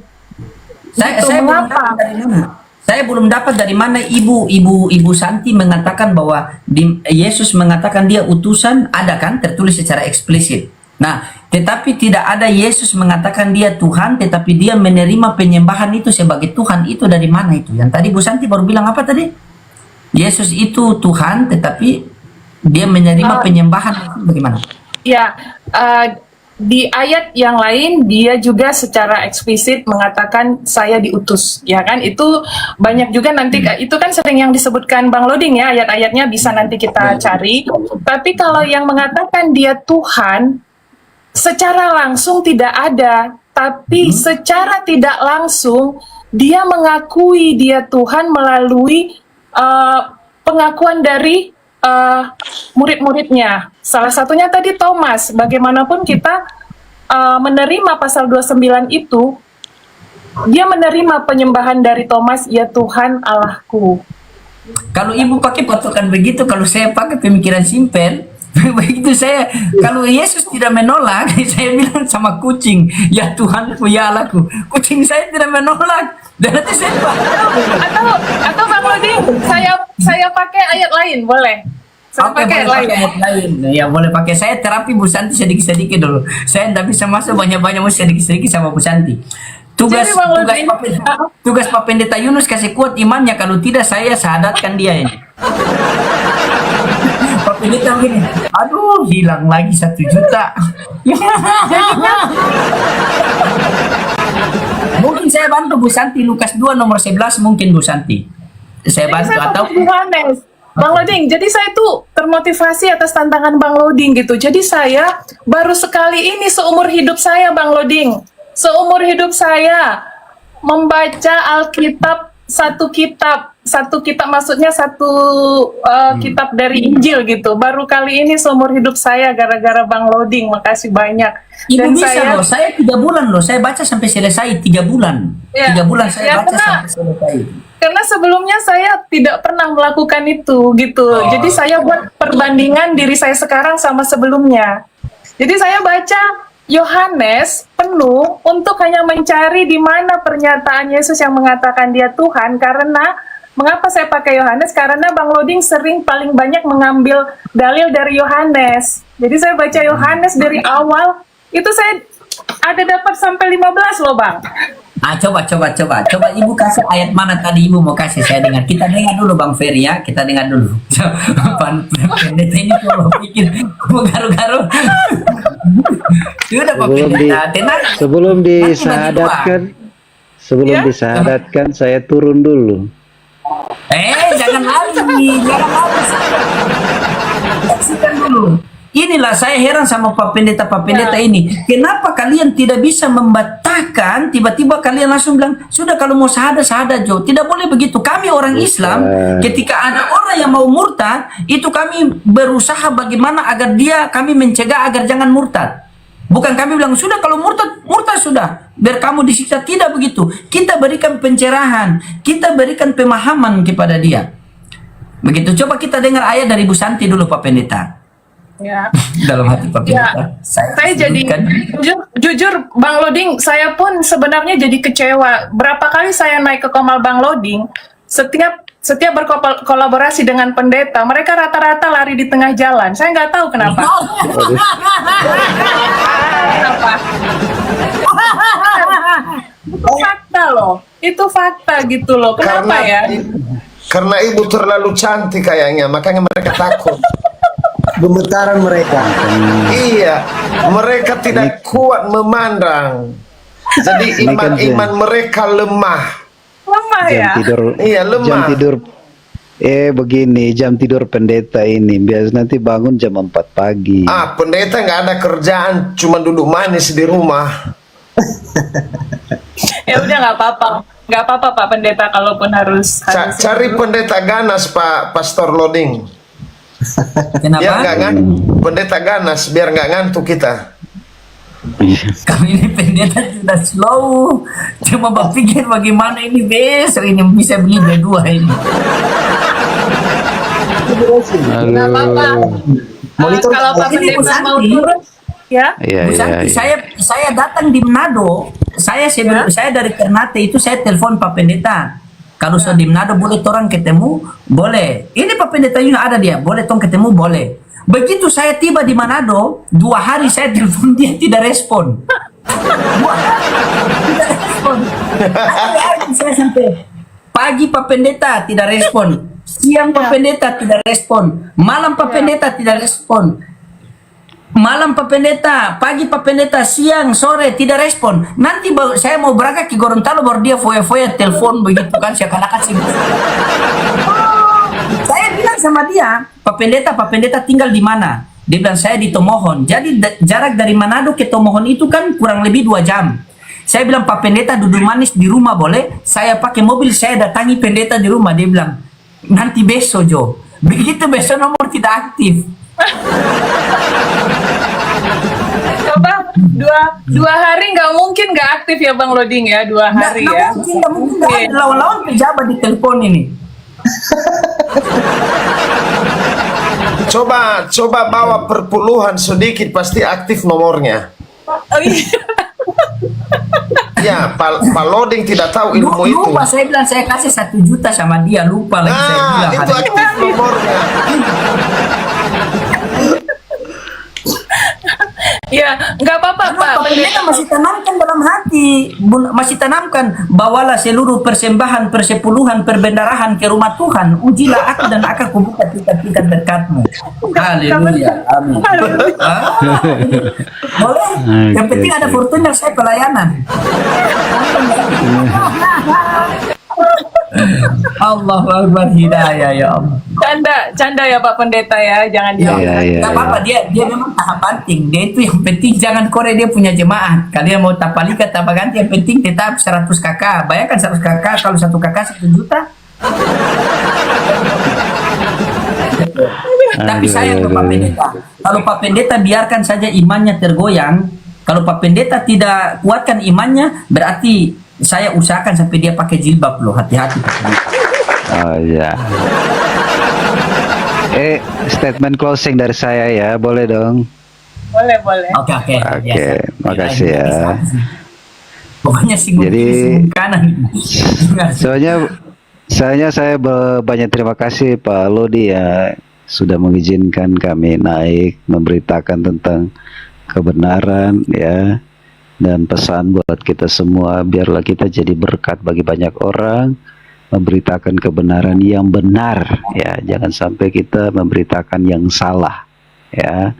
Saya belum mengapa? dapat dari mana? Saya belum dapat dari mana ibu Santi mengatakan bahwa Yesus mengatakan dia utusan, ada kan tertulis secara eksplisit. Nah, tetapi tidak ada Yesus mengatakan dia Tuhan, tetapi dia menerima penyembahan itu sebagai Tuhan. Itu dari mana itu? Yang tadi Bu Santi baru bilang apa tadi? Yesus itu Tuhan, tetapi dia menerima penyembahan itu bagaimana? Ya, di ayat yang lain dia juga secara eksplisit mengatakan saya diutus, ya kan? Itu banyak juga nanti, itu kan sering yang disebutkan Bang Loding ya, ayat-ayatnya bisa nanti kita cari. Tapi kalau yang mengatakan dia Tuhan, secara langsung tidak ada, tapi secara tidak langsung dia mengakui dia Tuhan melalui pengakuan dari murid-muridnya. Salah satunya tadi Thomas. Bagaimanapun kita menerima pasal 29 itu, dia menerima penyembahan dari Thomas, ya Tuhan Allahku. Kalau ibu pakai patokan begitu, kalau saya pakai pemikiran simpel, begitu saya, kalau Yesus tidak menolak, saya bilang sama kucing, ya Tuhanku, ya Allahku. Kucing saya tidak menolak. Berarti saya Atau Bang Lodi, saya pakai ayat lain, boleh? Saya Oke, pakai boleh pakai ayat lain. Ya boleh pakai. Saya terapi Bu Santi sedikit-sedikit dulu. Saya tidak bisa masuk banyak-banyak, mau sedikit-sedikit sama Bu Santi. Jadi, Bang Lodi, Tugas Pak Pendeta Yunus kasih kuat imannya. Kalau tidak saya sahadatkan dia ini. Pak Pendeta begini, aduh hilang lagi 1 juta. Mungkin saya bantu Bu Santi, Lukas 2 nomor 11 mungkin Bu Santi. Saya bantu saya atau pakai Yohanes. Bang Loding, jadi saya tuh termotivasi atas tantangan Bang Loding gitu. Jadi saya baru sekali ini seumur hidup saya, Bang Loding, seumur hidup saya membaca Alkitab, satu kitab maksudnya satu kitab dari Injil gitu. Baru kali ini seumur hidup saya gara-gara Bang Loding. Makasih banyak. Ibu bisa loh, saya 3 bulan loh, saya baca sampai selesai 3 bulan. Ya. 3 bulan saya Ya, baca karena- sampai selesai. Karena sebelumnya saya tidak pernah melakukan itu gitu. Jadi saya buat perbandingan diri saya sekarang sama sebelumnya. Jadi saya baca Yohanes penuh untuk hanya mencari di mana pernyataan Yesus yang mengatakan dia Tuhan. Karena mengapa saya pakai Yohanes? Karena Bang Loding sering paling banyak mengambil dalil dari Yohanes. Jadi saya baca Yohanes dari awal Itu saya ada dapat sampai 15 loh Bang. Coba Ibu kasih ayat mana tadi Ibu mau kasih saya dengar. Kita dengar dulu Bang Ferry ya, kita dengar dulu. Pendeta ini kalau bikin garu-garu. Sudah Pak Pendeta, tenang. sebelum disahadatkan, Ya? disahadatkan saya turun dulu. Jangan lari. Saksikan dulu. Inilah saya heran sama Pak Pendeta ini. Kenapa kalian tidak bisa membatalkan, tiba-tiba kalian langsung bilang, sudah kalau mau syahadat Jo. Tidak boleh begitu. Kami orang Islam, ketika ada orang yang mau murtad, itu kami berusaha bagaimana agar kami mencegah agar jangan murtad. Bukan kami bilang, sudah kalau murtad sudah. Biar kamu disiksa. Tidak begitu. Kita berikan pencerahan. Kita berikan pemahaman kepada dia. Begitu. Coba kita dengar ayat dari Bu Santi dulu Pak Pendeta. Ya. Dalam hati Pak Pendeta. Ya, saya jadi jujur Bang Loding, saya pun sebenarnya jadi kecewa. Berapa kali saya naik ke Komal Bang Loding, setiap berkolaborasi dengan pendeta, mereka rata-rata lari di tengah jalan. Saya nggak tahu kenapa. Kenapa? Itu fakta loh. Itu fakta gitu loh. Kenapa ya? Karena ibu terlalu cantik kayaknya, makanya mereka takut. Gemetaran mereka. Iya, mereka tidak kuat memandang. Jadi Ini kan iman mereka lemah. Lemah ya? Iya, lemah. Jam tidur begini, jam tidur pendeta ini biasa nanti bangun jam 4 pagi. Pendeta nggak ada kerjaan, cuma duduk manis di rumah. Ya udah nggak apa-apa. Nggak apa-apa Pak Pendeta, kalaupun harus Cari pendeta ganas Pak Pastor Loding. Kenapa? Biar nggak pendeta ganas, biar nggak ngantuk kita. Kami ini pendeta sudah slow. Cuma berpikir bagaimana ini besok ini bisa beli dua ini. nggak apa-apa. Monitor Kalau Pak ini Bu Pendeta mau Santi. turun, ya. Bu Santi, saya datang di Manado. Saya dari Ternate itu saya telepon Pak Pendeta. Kalau di Manado boleh orang ketemu, boleh. Ini Pak Pendeta juga ada dia, boleh tong ketemu, boleh. Begitu saya tiba di Manado, 2 hari saya telepon dia tidak respon. 2 hari tidak respon. Hari saya sampai pagi Pak Pendeta tidak respon, siang Pak Pendeta tidak respon, malam Pak Pendeta tidak respon. Malam Pak Pendeta, pagi Pak Pendeta, siang, sore tidak respon. Nanti saya mau berangkat ke Gorontalo baru dia foya-foya telepon begitu kan, seakan-akan sibuk. Saya bilang sama dia, Pak Pendeta tinggal di mana? Dia bilang saya di Tomohon. Jadi jarak dari Manado ke Tomohon itu kan kurang lebih 2 jam. Saya bilang Pak Pendeta duduk manis di rumah boleh? Saya pakai mobil, saya datangi Pendeta di rumah. Dia bilang nanti besok Jo. Begitu besok nomor tidak aktif. Coba 2 hari nggak mungkin nggak aktif ya Bang Loding ya, 2 hari ya. Nggak mungkin lawan-lawan pejabat di telepon ini. Coba bawa perpuluhan sedikit, pasti aktif nomornya. Oh iya. Ya, Pak Loding tidak tahu ilmu itu. Lupa saya bilang saya kasih 1 juta sama dia, lupa lagi saya bilang. Itu aktif nomornya. Ya, nggak apa-apa Pak. Pak Pendeta masih tanamkan dalam hati, masih tanamkan, bawalah seluruh persembahan, persepuluhan, perbendarahan ke rumah Tuhan. Ujilah aku dan akan kubuka tingkat-tingkat berkat-Mu. Haleluya, amin. Boleh? Yang penting ada fortuner, saya pelayanan. Allah Akbar, hidayah ya Allah. Canda ya Pak Pendeta ya, jangan Iya. Gak apa-apa, dia memang tahap penting. Dia itu yang penting jangan korek dia punya jemaah. Kalian mau tapalika tapaganti, yang penting tetap 100 kakak. Bayangkan 100 kakak, kalau 1 kakak 1 juta. Tapi sayang Pak Pendeta, kalau Pak Pendeta biarkan saja imannya tergoyang, kalau Pak Pendeta tidak kuatkan imannya, berarti saya usahakan sampai dia pakai jilbab loh. Hati-hati Pak Pendeta. Oh ya. Statement closing dari saya ya, boleh dong? Boleh. Oke. Makasih ya. Pokoknya Jadi- kanan. Soalnya saya banyak terima kasih Pak Lodi ya sudah mengizinkan kami naik memberitakan tentang kebenaran ya, dan pesan buat kita semua, biarlah kita jadi berkat bagi banyak orang, memberitakan kebenaran yang benar ya, jangan sampai kita memberitakan yang salah ya.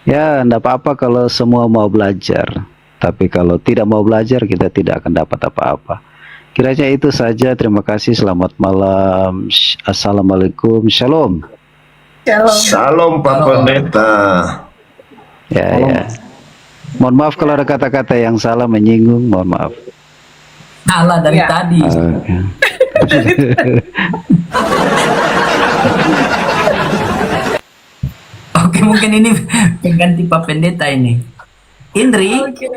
Ya, enggak apa-apa kalau semua mau belajar, tapi kalau tidak mau belajar kita tidak akan dapat apa-apa. Kiranya itu saja, terima kasih, selamat malam, assalamualaikum, shalom. Shalom Pak Pendeta. Ya, ya. Mohon maaf kalau ada kata-kata yang salah menyinggung, mohon maaf. Salah dari Ya. tadi. Oke. Oke, mungkin ini pengganti Pak Pendeta ini. Indri, Oke.